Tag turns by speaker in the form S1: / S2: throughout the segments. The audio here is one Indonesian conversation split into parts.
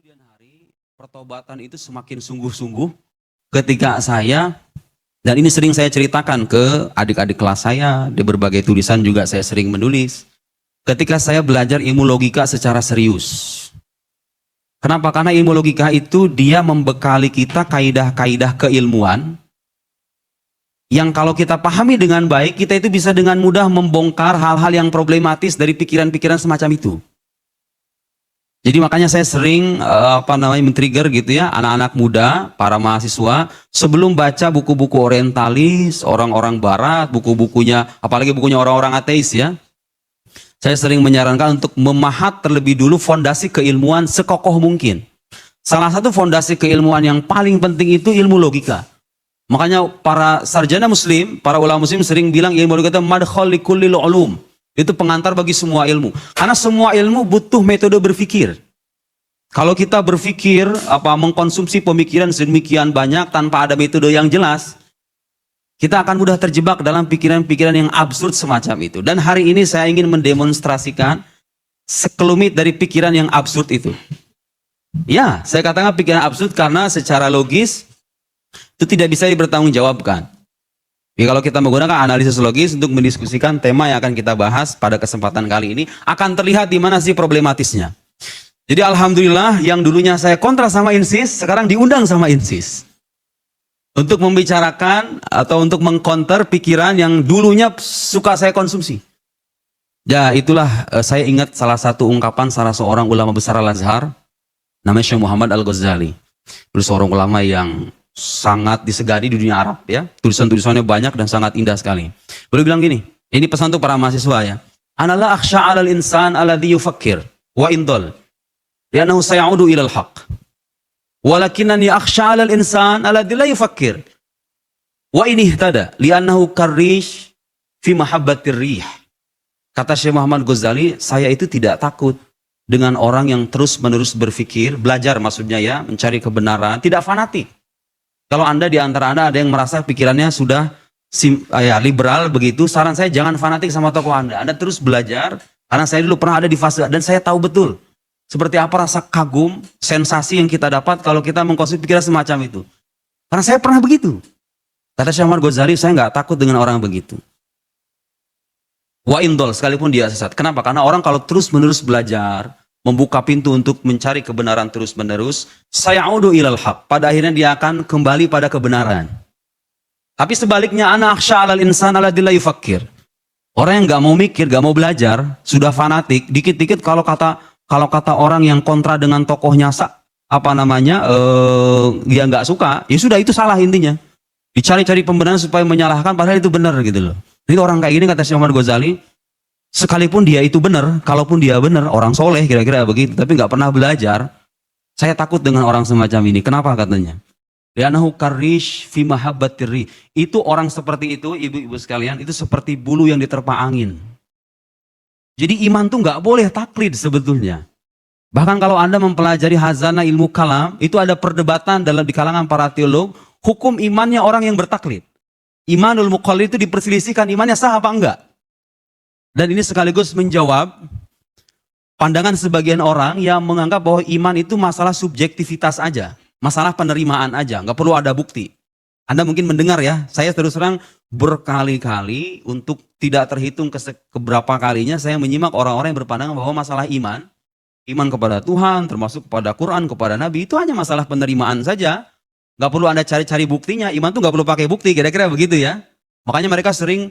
S1: kemudian hari, pertobatan itu semakin sungguh-sungguh ketika saya, dan ini sering saya ceritakan ke adik-adik kelas saya, di berbagai tulisan juga saya sering menulis. Ketika saya belajar ilmu logika secara serius. Kenapa? Karena ilmu logika itu dia membekali kita kaidah-kaidah keilmuan yang kalau kita pahami dengan baik, kita itu bisa dengan mudah membongkar hal-hal yang problematis dari pikiran-pikiran semacam itu. Jadi makanya saya sering men-trigger gitu ya anak-anak muda, para mahasiswa sebelum baca buku-buku orientalis, orang-orang barat, buku-bukunya, apalagi bukunya orang-orang ateis ya. Saya sering menyarankan untuk memahat terlebih dulu fondasi keilmuan sekokoh mungkin. Salah satu fondasi keilmuan yang paling penting itu ilmu logika. Makanya para sarjana muslim, para ulama muslim sering bilang ilmu logika itu madkhal likullil ulum. Itu pengantar bagi semua ilmu. Karena semua ilmu butuh metode berpikir. Kalau kita berpikir, mengkonsumsi pemikiran sedemikian banyak tanpa ada metode yang jelas, kita akan mudah terjebak dalam pikiran-pikiran yang absurd semacam itu. Dan hari ini saya ingin mendemonstrasikan sekelumit dari pikiran yang absurd itu. Ya, saya katakan pikiran absurd karena secara logis itu tidak bisa dipertanggungjawabkan. Jadi kalau kita menggunakan analisis logis untuk mendiskusikan tema yang akan kita bahas pada kesempatan kali ini, akan terlihat di mana sih problematisnya. Jadi alhamdulillah yang dulunya saya kontra sama INSIS, sekarang diundang sama INSIS. Untuk membicarakan atau untuk mengkonter pikiran yang dulunya suka saya konsumsi. Ya itulah saya ingat salah satu ungkapan salah seorang ulama besar Al-Azhar, namanya Syekh Muhammad Al-Ghazali. Beliau seorang ulama yang sangat disegani di dunia Arab ya. Tulisan-tulisannya banyak dan sangat indah sekali. Beliau bilang gini, ini pesan untuk para mahasiswa ya. Ana la akhsha 'alal insan alladhi yufakkir wa indal. Li'annahu sayaudu ilal haqq. Walakinani akhsha 'alal insan alladhi la yufakkir. Wa in ihtada li'annahu karrish fi mahabbatir rih. Kata Syekh Muhammad Ghazali, saya itu tidak takut dengan orang yang terus-menerus berpikir, belajar maksudnya ya, mencari kebenaran, tidak fanatik. Kalau Anda di antara Anda ada yang merasa pikirannya sudah liberal begitu, saran saya jangan fanatik sama tokoh Anda. Anda terus belajar, karena saya dulu pernah ada di fase, dan saya tahu betul seperti apa rasa kagum, sensasi yang kita dapat kalau kita mengkonsumsi pikiran semacam itu. Karena saya pernah begitu. Kata Syekh Muhammad Ghazali, saya nggak takut dengan orang begitu. Wa indol, sekalipun dia sesat. Kenapa? Karena orang kalau terus-menerus belajar, membuka pintu untuk mencari kebenaran terus-menerus, sayaudu ilal haq. Pada akhirnya dia akan kembali pada kebenaran. Tapi sebaliknya, ana akhsha 'alal insan alladzi la yufakkir. Orang yang nggak mau mikir, nggak mau belajar, sudah fanatik, dikit-dikit kalau kata orang yang kontra dengan tokohnya dia nggak suka, ya sudah itu salah intinya. Dicari-cari pembenaran supaya menyalahkan padahal itu benar gitu loh. Jadi orang kayak gini kata Syekh Muhammad Ghazali, sekalipun dia itu benar, kalaupun dia benar, orang soleh kira-kira begitu, tapi nggak pernah belajar, saya takut dengan orang semacam ini. Kenapa katanya? Li'annahu karrish fi mahabbatir rih. Itu orang seperti itu, ibu-ibu sekalian, itu seperti bulu yang diterpa angin. Jadi iman tuh nggak boleh taklid sebetulnya. Bahkan kalau Anda mempelajari hazana ilmu kalam, itu ada perdebatan di kalangan para teolog, hukum imannya orang yang bertaklid. Imanul muqallid itu diperselisihkan imannya sah apa enggak. Dan ini sekaligus menjawab pandangan sebagian orang yang menganggap bahwa iman itu masalah subjektivitas aja. Masalah penerimaan aja, nggak perlu ada bukti. Anda mungkin mendengar ya, saya terus terang berkali-kali untuk tidak terhitung keberapa kalinya saya menyimak orang-orang yang berpandangan bahwa masalah iman kepada Tuhan, termasuk kepada Quran, kepada Nabi, itu hanya masalah penerimaan saja. Nggak perlu Anda cari-cari buktinya, iman tuh nggak perlu pakai bukti, kira-kira begitu ya. Makanya mereka sering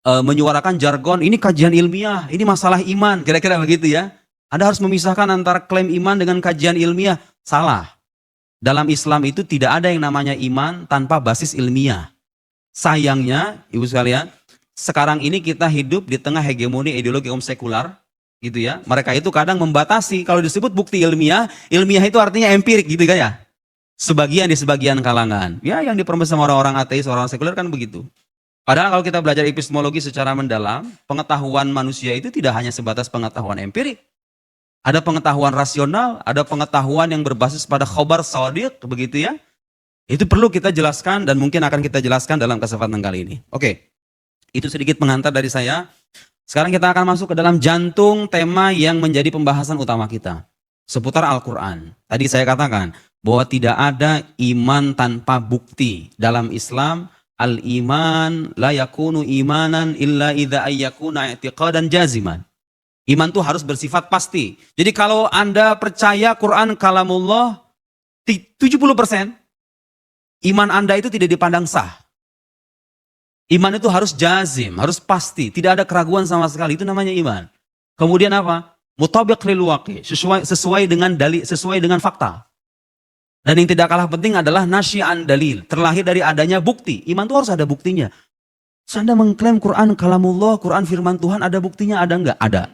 S1: menyuarakan jargon, ini kajian ilmiah, ini masalah iman, kira-kira begitu ya. Anda harus memisahkan antara klaim iman dengan kajian ilmiah. Salah. Dalam Islam itu tidak ada yang namanya iman tanpa basis ilmiah. Sayangnya, ibu sekalian, sekarang ini kita hidup di tengah hegemoni ideologi sekular, gitu ya. Mereka itu kadang membatasi, kalau disebut bukti ilmiah, ilmiah itu artinya empirik, gitu kan ya. Sebagian di sebagian kalangan. Ya, yang dipermes sama orang-orang ateis, orang sekuler kan begitu. Padahal kalau kita belajar epistemologi secara mendalam, pengetahuan manusia itu tidak hanya sebatas pengetahuan empirik. Ada pengetahuan rasional, ada pengetahuan yang berbasis pada khobar shadiq, begitu ya. Itu perlu kita jelaskan dan mungkin akan kita jelaskan dalam kesempatan kali ini. Oke, itu sedikit pengantar dari saya. Sekarang kita akan masuk ke dalam jantung tema yang menjadi pembahasan utama kita. seputar Al-Quran. Tadi saya katakan bahwa tidak ada iman tanpa bukti. Dalam Islam, al-iman la yakunu imanan illa idza ayyakuna i'tiqadan jaziman. Iman itu harus bersifat pasti. Jadi kalau Anda percaya Quran kalamullah 70%, iman Anda itu tidak dipandang sah. Iman itu harus jazim, harus pasti, tidak ada keraguan sama sekali. Itu namanya iman. Kemudian apa? Mutabiq lil waqi, sesuai dengan dalil, sesuai dengan fakta. Dan yang tidak kalah penting adalah nasyi'an dalil, terlahir dari adanya bukti. Iman itu harus ada buktinya. Anda mengklaim Quran kalamullah, Quran firman Tuhan, ada buktinya, ada enggak? Ada.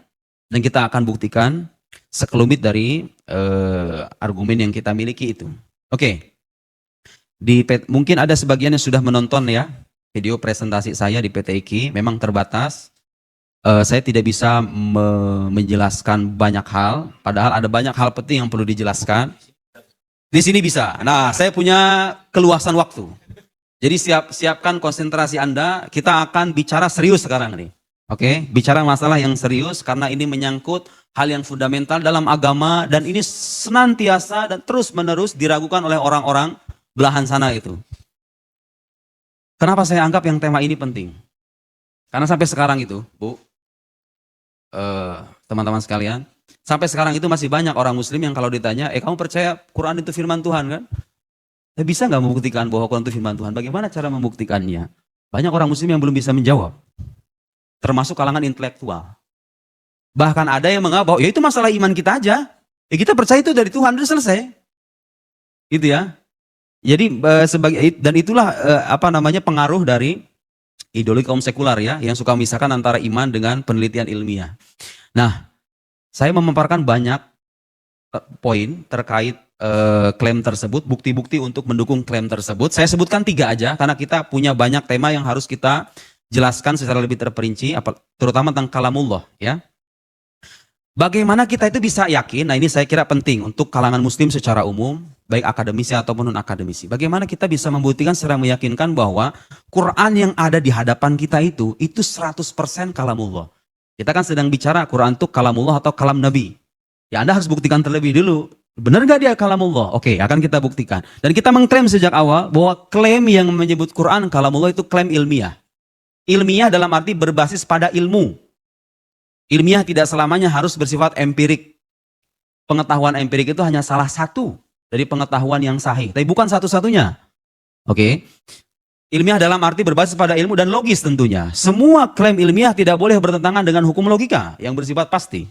S1: Dan kita akan buktikan sekelumit dari argumen yang kita miliki itu. Oke. Mungkin ada sebagian yang sudah menonton ya video presentasi saya di PT IKI, memang terbatas. Saya tidak bisa menjelaskan banyak hal, padahal ada banyak hal penting yang perlu dijelaskan. Di sini bisa. Nah, saya punya keluasan waktu. Jadi siapkan konsentrasi Anda, kita akan bicara serius sekarang nih. Oke, bicara masalah yang serius karena ini menyangkut hal yang fundamental dalam agama dan ini senantiasa dan terus-menerus diragukan oleh orang-orang belahan sana itu. Kenapa saya anggap yang tema ini penting? Karena sampai sekarang itu, Bu, teman-teman sekalian, sampai sekarang itu masih banyak orang muslim yang kalau ditanya, kamu percaya Quran itu firman Tuhan kan? Bisa nggak membuktikan bahwa Quran itu firman Tuhan? Bagaimana cara membuktikannya? Banyak orang muslim yang belum bisa menjawab. Termasuk kalangan intelektual. Bahkan ada yang menganggap bahwa ya itu masalah iman kita aja. Ya kita percaya itu dari Tuhan, udah selesai. Gitu ya. Jadi dan itulah pengaruh dari ideologi kaum sekular ya, yang suka memisahkan antara iman dengan penelitian ilmiah. Nah, saya memaparkan banyak poin terkait klaim tersebut, bukti-bukti untuk mendukung klaim tersebut. Saya sebutkan 3 aja karena kita punya banyak tema yang harus kita jelaskan secara lebih terperinci, terutama tentang kalamullah ya. Bagaimana kita itu bisa yakin, nah ini saya kira penting untuk kalangan muslim secara umum, baik akademisi ataupun non-akademisi. Bagaimana kita bisa membuktikan secara meyakinkan bahwa Quran yang ada di hadapan kita itu 100% kalamullah. Kita kan sedang bicara Quran itu kalamullah atau kalam Nabi. Ya Anda harus buktikan terlebih dulu, benar gak dia kalamullah? Oke, akan kita buktikan. Dan kita mengklaim sejak awal bahwa klaim yang menyebut Quran kalamullah itu klaim ilmiah. Ilmiah dalam arti berbasis pada ilmu. Ilmiah tidak selamanya harus bersifat empirik. Pengetahuan empirik itu hanya salah satu dari pengetahuan yang sahih, tapi bukan satu-satunya. Oke. Ilmiah dalam arti berbasis pada ilmu dan logis tentunya. Semua klaim ilmiah tidak boleh bertentangan dengan hukum logika yang bersifat pasti.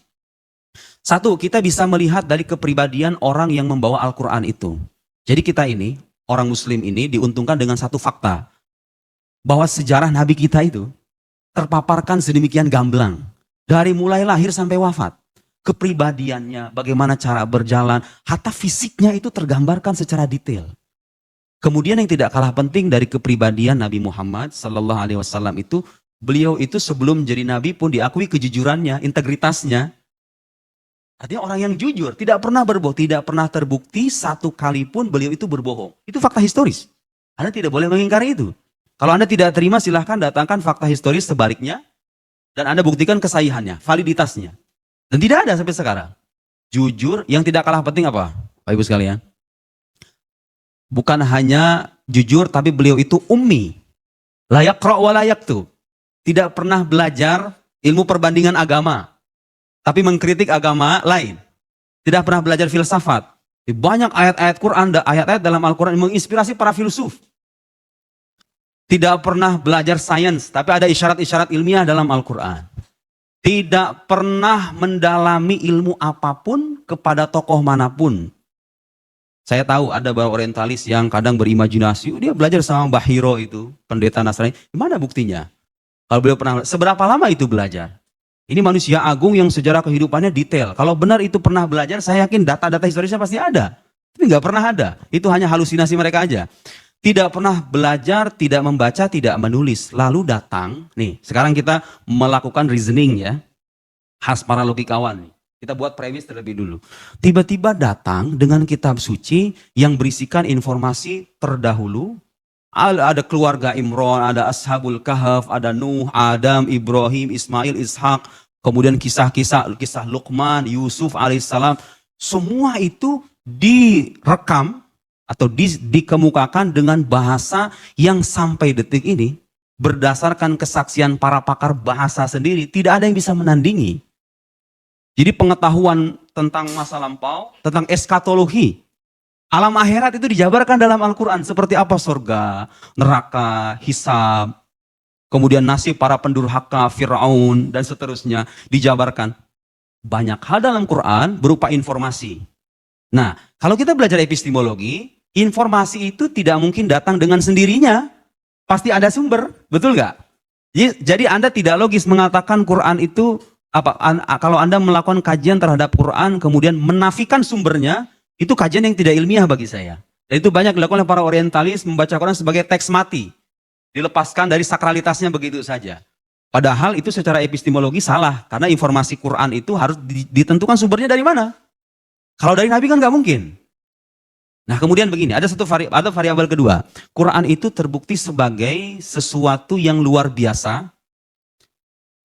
S1: Satu, kita bisa melihat dari kepribadian orang yang membawa Al-Quran itu. Jadi kita ini, orang muslim ini diuntungkan dengan satu fakta. Bahwa sejarah Nabi kita itu terpaparkan sedemikian gamblang. Dari mulai lahir sampai wafat. Kepribadiannya, bagaimana cara berjalan, hatta fisiknya itu tergambarkan secara detail. Kemudian yang tidak kalah penting dari kepribadian Nabi Muhammad Sallallahu Alaihi Wasallam itu, beliau itu sebelum jadi Nabi pun diakui kejujurannya, integritasnya. Artinya orang yang jujur, tidak pernah berbohong, tidak pernah terbukti satu kali pun beliau itu berbohong. Itu fakta historis. Anda tidak boleh mengingkari itu. Kalau Anda tidak terima silahkan datangkan fakta historis sebaliknya. Dan Anda buktikan kesahihannya, validitasnya. Dan tidak ada sampai sekarang. Jujur, yang tidak kalah penting apa? Bapak Ibu sekalian. Bukan hanya jujur, tapi beliau itu ummi. Layak yaqra' wa la yaktub. Tidak pernah belajar ilmu perbandingan agama. Tapi mengkritik agama lain. Tidak pernah belajar filsafat. Banyak ayat-ayat Quran, ayat-ayat dalam Al-Quran yang menginspirasi para filsuf. Tidak pernah belajar sains, tapi ada isyarat-isyarat ilmiah dalam Al-Quran. Tidak pernah mendalami ilmu apapun kepada tokoh manapun. Saya tahu ada beberapa orientalis yang kadang berimajinasi, dia belajar sama Mbah Hiro itu, pendeta Nasrani. Gimana buktinya? Kalau beliau pernah, seberapa lama itu belajar? Ini manusia agung yang sejarah kehidupannya detail. Kalau benar itu pernah belajar, saya yakin data-data historisnya pasti ada. Tapi nggak pernah ada. Itu hanya halusinasi mereka aja. Tidak pernah belajar, tidak membaca, tidak menulis. Lalu datang, nih sekarang kita melakukan reasoning ya. Khas para logikawan. Kita buat premis terlebih dulu. Tiba-tiba datang dengan kitab suci yang berisikan informasi terdahulu. Ada keluarga Imran, ada Ashabul Kahf, ada Nuh, Adam, Ibrahim, Ismail, Ishak. Kemudian kisah Luqman, Yusuf alaihissalam. Semua itu direkam atau dikemukakan dengan bahasa yang sampai detik ini berdasarkan kesaksian para pakar bahasa sendiri tidak ada yang bisa menandingi. Jadi pengetahuan tentang masa lampau, tentang eskatologi, alam akhirat itu dijabarkan dalam Al-Quran. Seperti apa surga, neraka, hisab, kemudian nasib para pendurhaka, Fir'aun, dan seterusnya dijabarkan. Banyak hal dalam Quran berupa informasi. Nah, kalau kita belajar epistemologi, informasi itu tidak mungkin datang dengan sendirinya. Pasti ada sumber, betul nggak? Jadi Anda tidak logis mengatakan Quran itu, kalau Anda melakukan kajian terhadap Quran, kemudian menafikan sumbernya, itu kajian yang tidak ilmiah bagi saya. Dan itu banyak dilakukan oleh para orientalis, membaca Quran sebagai teks mati. Dilepaskan dari sakralitasnya begitu saja. Padahal itu secara epistemologi salah, karena informasi Quran itu harus ditentukan sumbernya dari mana. Kalau dari Nabi kan nggak mungkin. Nah kemudian begini, ada variabel kedua. Quran itu terbukti sebagai sesuatu yang luar biasa,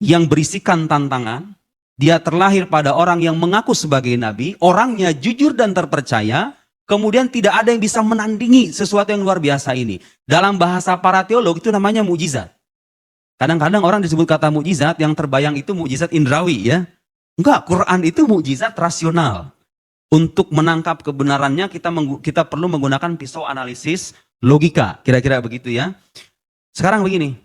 S1: yang berisikan tantangan. Dia terlahir pada orang yang mengaku sebagai Nabi, orangnya jujur dan terpercaya, kemudian tidak ada yang bisa menandingi sesuatu yang luar biasa ini. Dalam bahasa para teolog itu namanya mukjizat. Kadang-kadang orang disebut kata mukjizat, yang terbayang itu mukjizat indrawi ya. Enggak, Quran itu mukjizat rasional. Untuk menangkap kebenarannya kita perlu menggunakan pisau analisis logika, kira-kira begitu ya. Sekarang begini,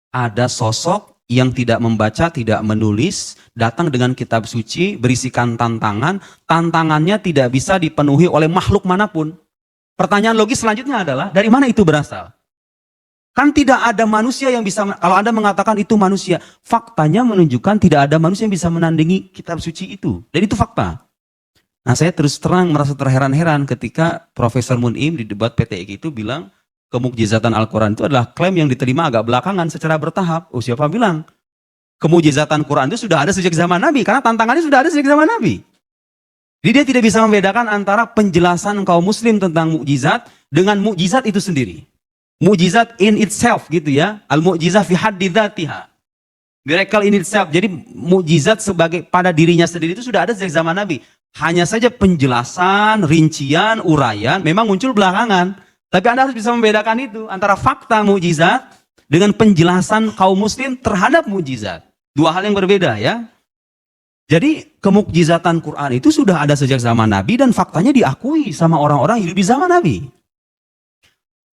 S1: ada sosok yang tidak membaca, tidak menulis, datang dengan kitab suci, berisikan tantangan, tantangannya tidak bisa dipenuhi oleh makhluk manapun. Pertanyaan logis selanjutnya adalah, dari mana itu berasal? Kan tidak ada manusia yang bisa, kalau Anda mengatakan itu manusia, faktanya menunjukkan tidak ada manusia yang bisa menandingi kitab suci itu. Dan itu fakta. Nah saya terus terang merasa terheran-heran ketika Profesor Mun'im di debat PTIQ itu bilang kemukjizatan Al-Quran itu adalah klaim yang diterima agak belakangan secara bertahap. Oh siapa bilang? Kemukjizatan Quran itu sudah ada sejak zaman Nabi, karena tantangannya sudah ada sejak zaman Nabi. Jadi dia tidak bisa membedakan antara penjelasan kaum muslim tentang mukjizat dengan mukjizat itu sendiri. Mukjizat in itself gitu ya. Al-mu'jizah fi haddi dzatiha. Miracle in itself. Jadi mukjizat sebagai pada dirinya sendiri itu sudah ada sejak zaman Nabi. Hanya saja penjelasan, rincian, uraian memang muncul belakangan. Tapi Anda harus bisa membedakan itu antara fakta mukjizat dengan penjelasan kaum muslim terhadap mukjizat. Dua hal yang berbeda ya. Jadi kemukjizatan Quran itu sudah ada sejak zaman Nabi dan faktanya diakui sama orang-orang hidup di zaman Nabi.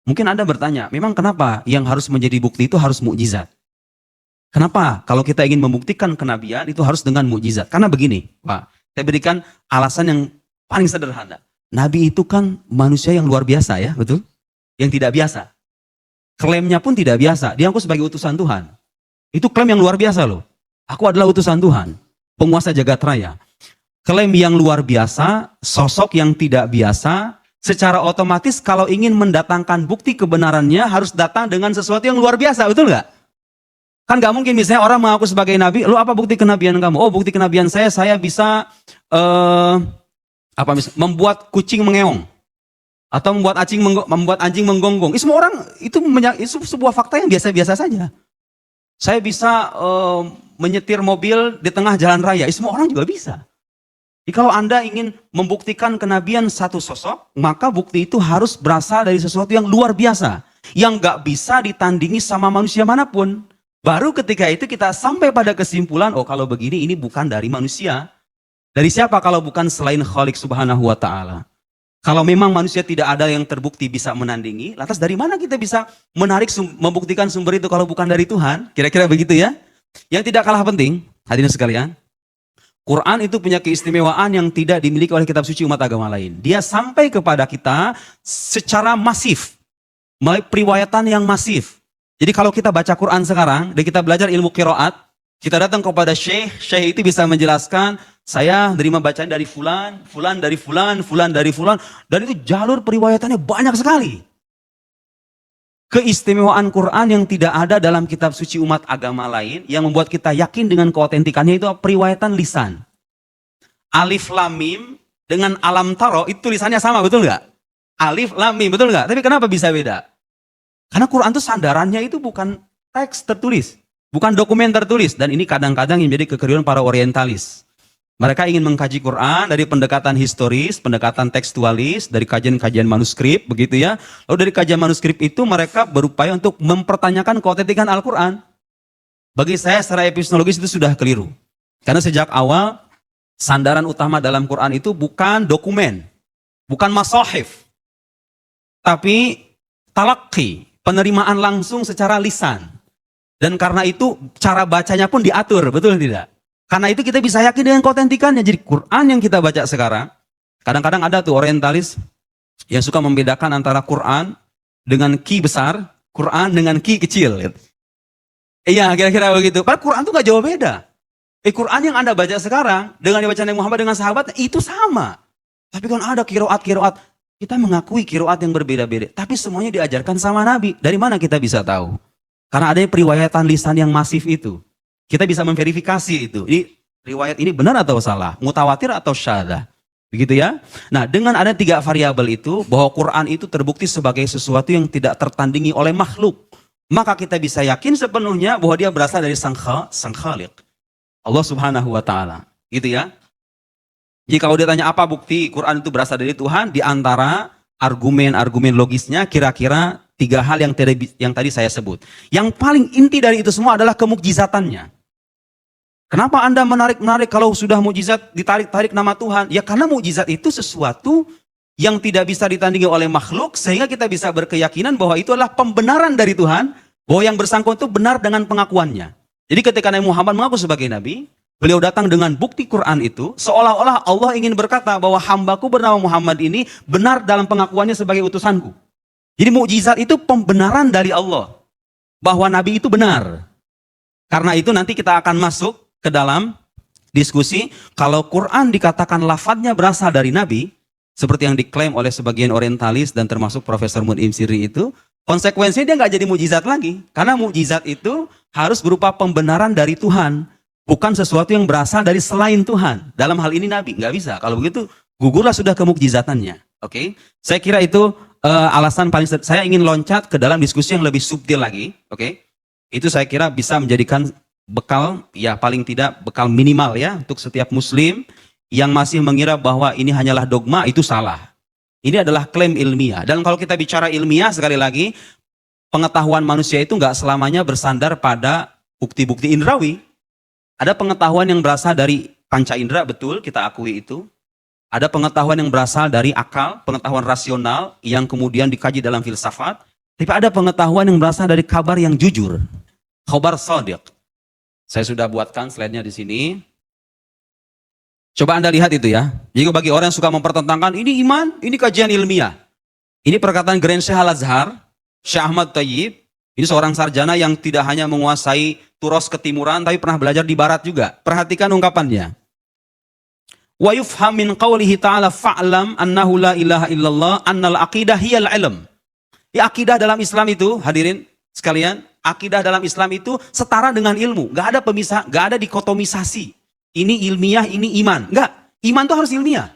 S1: Mungkin Anda bertanya, memang kenapa yang harus menjadi bukti itu harus mukjizat? Kenapa? Kalau kita ingin membuktikan kenabian itu harus dengan mukjizat. Karena begini, Pak. Saya berikan alasan yang paling sederhana. Nabi itu kan manusia yang luar biasa ya, betul? Yang tidak biasa. Klaimnya pun tidak biasa. Dia aku sebagai utusan Tuhan. Itu klaim yang luar biasa loh. Aku adalah utusan Tuhan. Penguasa jagat raya. Klaim yang luar biasa, sosok yang tidak biasa, secara otomatis kalau ingin mendatangkan bukti kebenarannya harus datang dengan sesuatu yang luar biasa, betul nggak? Kan nggak mungkin misalnya orang mengaku sebagai nabi, lo apa bukti kenabian kamu? Oh bukti kenabian saya bisa membuat kucing mengeong atau membuat anjing menggonggong. Semua orang itu sebuah fakta yang biasa-biasa saja. Saya bisa menyetir mobil di tengah jalan raya. Semua orang juga bisa. Jadi kalau Anda ingin membuktikan kenabian satu sosok, maka bukti itu harus berasal dari sesuatu yang luar biasa, yang nggak bisa ditandingi sama manusia manapun. Baru ketika itu kita sampai pada kesimpulan, oh kalau begini ini bukan dari manusia. Dari siapa kalau bukan selain Khalik Subhanahu wa Ta'ala? Kalau memang manusia tidak ada yang terbukti bisa menandingi, lantas dari mana kita bisa membuktikan sumber itu kalau bukan dari Tuhan? Kira-kira begitu ya. Yang tidak kalah penting, hadirin sekalian, Quran itu punya keistimewaan yang tidak dimiliki oleh kitab suci umat agama lain. Dia sampai kepada kita secara masif, melalui periwayatan yang masif. Jadi kalau kita baca Quran sekarang, dan kita belajar ilmu qiraat, kita datang kepada syekh itu bisa menjelaskan, saya menerima bacaan dari fulan, fulan dari fulan, fulan dari fulan, dan itu jalur periwayatannya banyak sekali. Keistimewaan Quran yang tidak ada dalam kitab suci umat agama lain, yang membuat kita yakin dengan keotentikannya itu periwayatan lisan. Alif Lam Mim dengan Alam Taro, itu tulisannya sama, betul nggak? Alif Lam Mim, betul nggak? Tapi kenapa bisa beda? Karena Quran itu sandarannya itu bukan teks tertulis, bukan dokumen tertulis, dan ini kadang-kadang yang menjadi kekeliruan para orientalis. Mereka ingin mengkaji Quran dari pendekatan historis, pendekatan tekstualis, dari kajian-kajian manuskrip, begitu ya. Lalu dari kajian manuskrip itu mereka berupaya untuk mempertanyakan keotentikan Al-Quran. Bagi saya secara epistemologis itu sudah keliru. Karena sejak awal, sandaran utama dalam Quran itu bukan dokumen, bukan masahif, tapi talaqi, penerimaan langsung secara lisan. Dan karena itu cara bacanya pun diatur, betul tidak? Karena itu kita bisa yakin dengan keotentikannya. Jadi Quran yang kita baca sekarang, kadang-kadang ada tuh orientalis yang suka membedakan antara Quran dengan ki besar, Quran dengan ki kecil. Iya, kira-kira begitu. Padahal Quran itu gak jauh beda. Quran yang Anda baca sekarang dengan yang baca Nabi Muhammad dengan sahabat itu sama. Tapi kan ada kiroat, kita mengakui kiroat yang berbeda-beda. Tapi semuanya diajarkan sama Nabi. Dari mana kita bisa tahu? Karena adanya periwayatan lisan yang masif itu. Kita bisa memverifikasi itu. Ini riwayat ini benar atau salah? Mutawatir atau syadza? Begitu ya. Nah, dengan ada 3 variabel itu, bahwa Quran itu terbukti sebagai sesuatu yang tidak tertandingi oleh makhluk. Maka kita bisa yakin sepenuhnya bahwa dia berasal dari Sang Khaliq. Allah Subhanahu wa Ta'ala. Gitu ya. Jika kalau ditanya apa bukti Quran itu berasal dari Tuhan, di antara argumen-argumen logisnya kira-kira 3 hal yang tadi saya sebut. Yang paling inti dari itu semua adalah kemukjizatannya. Kenapa Anda menarik-menarik kalau sudah mukjizat ditarik-tarik nama Tuhan? Ya karena mukjizat itu sesuatu yang tidak bisa ditandingi oleh makhluk, sehingga kita bisa berkeyakinan bahwa itu adalah pembenaran dari Tuhan, bahwa yang bersangkutan itu benar dengan pengakuannya. Jadi ketika Nabi Muhammad mengaku sebagai Nabi, beliau datang dengan bukti Quran itu, seolah-olah Allah ingin berkata bahwa hambaku bernama Muhammad ini benar dalam pengakuannya sebagai utusanku. Jadi mukjizat itu pembenaran dari Allah, bahwa Nabi itu benar. Karena itu nanti kita akan masuk ke dalam diskusi, kalau Quran dikatakan lafadznya berasal dari Nabi, seperti yang diklaim oleh sebagian orientalis dan termasuk Profesor Mun'im Siri itu, konsekuensinya dia nggak jadi mukjizat lagi. Karena mukjizat itu harus berupa pembenaran dari Tuhan, bukan sesuatu yang berasal dari selain Tuhan. Dalam hal ini Nabi, nggak bisa. Kalau begitu, gugurlah sudah kemukjizatannya. Oke? Saya kira itu alasan paling saya ingin loncat ke dalam diskusi yang lebih subtil lagi. Oke? Itu saya kira bisa menjadikan bekal, ya paling tidak bekal minimal ya untuk setiap muslim yang masih mengira bahwa ini hanyalah dogma, itu salah. Ini adalah klaim ilmiah. Dan kalau kita bicara ilmiah, sekali lagi, pengetahuan manusia itu nggak selamanya bersandar pada bukti-bukti indrawi. Ada pengetahuan yang berasal dari panca indera, betul, kita akui itu. Ada pengetahuan yang berasal dari akal, pengetahuan rasional yang kemudian dikaji dalam filsafat. Tapi ada pengetahuan yang berasal dari kabar yang jujur. Khabar shadiq. Saya sudah buatkan slide-nya di sini. Coba Anda lihat itu ya. Jadi bagi orang yang suka mempertentangkan, ini iman, ini kajian ilmiah. Ini perkataan Grand Syekh Al-Azhar, Syekh Ahmad Thayyib. Ini seorang sarjana yang tidak hanya menguasai turos ketimuran, tapi pernah belajar di barat juga. Perhatikan ungkapannya. Wa yufham min qawlihi ta'ala fa'lam annahu la ilaha illallah annal aqidah hiyal ilm. Ya, akidah dalam Islam itu, hadirin sekalian, akidah dalam Islam itu setara dengan ilmu. Gak ada pemisah, gak ada dikotomisasi. Ini ilmiah, ini iman. Enggak, iman itu harus ilmiah.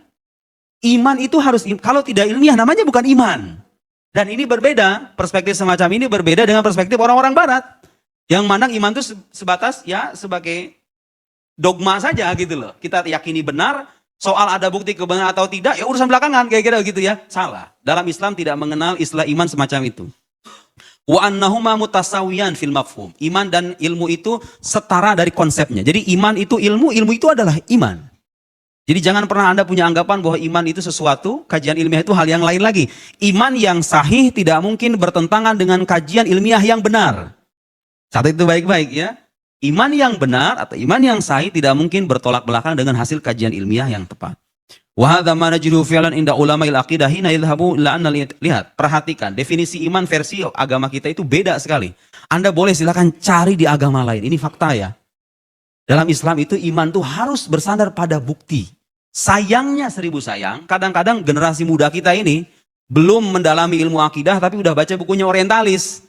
S1: Iman itu harus, kalau tidak ilmiah namanya bukan iman. Dan ini berbeda, perspektif semacam ini berbeda dengan perspektif orang-orang barat. Yang mandang iman itu sebatas ya sebagai dogma saja gitu loh. Kita yakini benar, soal ada bukti kebenaran atau tidak, ya urusan belakangan, kayak gitu ya. Salah. Dalam Islam tidak mengenal istilah iman semacam itu. Wa annahuma mutasawiyan fil mafhum. Iman dan ilmu itu setara dari konsepnya. Jadi iman itu ilmu, ilmu itu adalah iman. Jadi jangan pernah Anda punya anggapan bahwa iman itu sesuatu, kajian ilmiah itu hal yang lain lagi. Iman yang sahih tidak mungkin bertentangan dengan kajian ilmiah yang benar. Satu itu baik-baik ya. Iman yang benar atau iman yang sahih tidak mungkin bertolak belakang dengan hasil kajian ilmiah yang tepat. Wa hadza ma najidu fi'lan inda ulama'il aqidah hina yadhhabu ila anna lihat, perhatikan definisi iman versi agama kita itu beda sekali. Anda boleh silakan cari di agama lain. Ini fakta ya. Dalam Islam itu iman itu harus bersandar pada bukti. Sayangnya 1000 sayang, kadang-kadang generasi muda kita ini belum mendalami ilmu akidah tapi udah baca bukunya orientalis.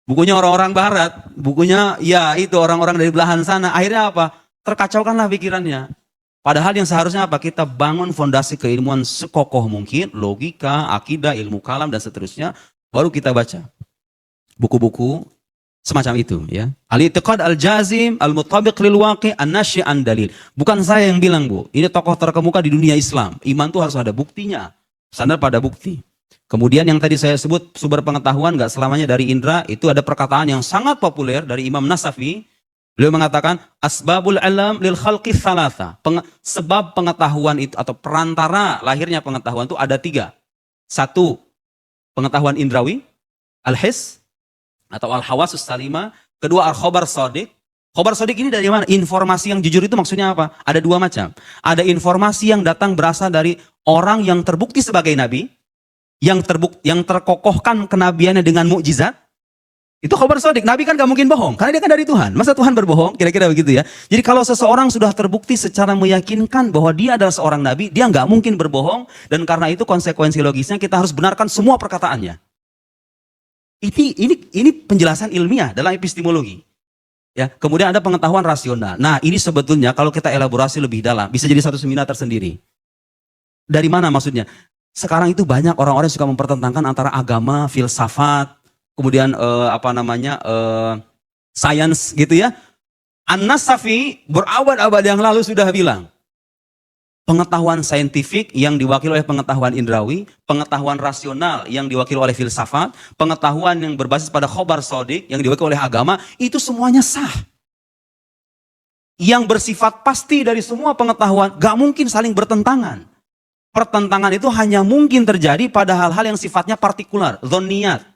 S1: Bukunya orang-orang barat, bukunya ya itu orang-orang dari belahan sana. Akhirnya apa? Terkacaukanlah pikirannya. Padahal yang seharusnya apa? Kita bangun fondasi keilmuan sekokoh mungkin, logika, akidah, ilmu kalam dan seterusnya, baru kita baca buku-buku Semacam itu ya. Al-i'tiqad al-jazim al-mutabiq lil waqi' an-nasyi' an dalil. Bukan saya yang bilang, Bu. Ini tokoh terkemuka di dunia Islam. Iman itu harus ada buktinya. Standar pada bukti. Kemudian yang tadi saya sebut sumber pengetahuan nggak selamanya dari indera, itu ada perkataan yang sangat populer dari Imam Nasafi. Beliau mengatakan asbabul alam lil khalqi thalatha. Sebab pengetahuan itu atau perantara lahirnya pengetahuan itu ada 3. 1, pengetahuan indrawi, al-his atau al-hawasus salima. 2, al-khobar shadiq. Khobar shadiq ini dari mana? Informasi yang jujur itu maksudnya apa? Ada 2 macam. Ada informasi yang datang berasal dari orang yang terbukti sebagai nabi, yang terkokohkan kenabiannya dengan mukjizat. Itu khobar shadiq. Nabi kan gak mungkin bohong, karena dia kan dari Tuhan. Masa Tuhan berbohong? Kira-kira begitu ya. Jadi kalau seseorang sudah terbukti secara meyakinkan bahwa dia adalah seorang nabi, dia gak mungkin berbohong. Dan karena itu konsekuensi logisnya kita harus benarkan semua perkataannya. Ini penjelasan ilmiah dalam epistemologi. Ya, kemudian ada pengetahuan rasional. Nah, ini sebetulnya kalau kita elaborasi lebih dalam, bisa jadi satu seminar tersendiri. Dari mana maksudnya? Sekarang itu banyak orang-orang yang suka mempertentangkan antara agama, filsafat, kemudian sains gitu ya. An-Nasafi berabad-abad yang lalu sudah bilang, pengetahuan saintifik yang diwakili oleh pengetahuan indrawi, pengetahuan rasional yang diwakili oleh filsafat, pengetahuan yang berbasis pada khobar shadiq yang diwakili oleh agama, itu semuanya sah. Yang bersifat pasti dari semua pengetahuan gak mungkin saling bertentangan. Pertentangan itu hanya mungkin terjadi pada hal-hal yang sifatnya partikular, dhonniyat,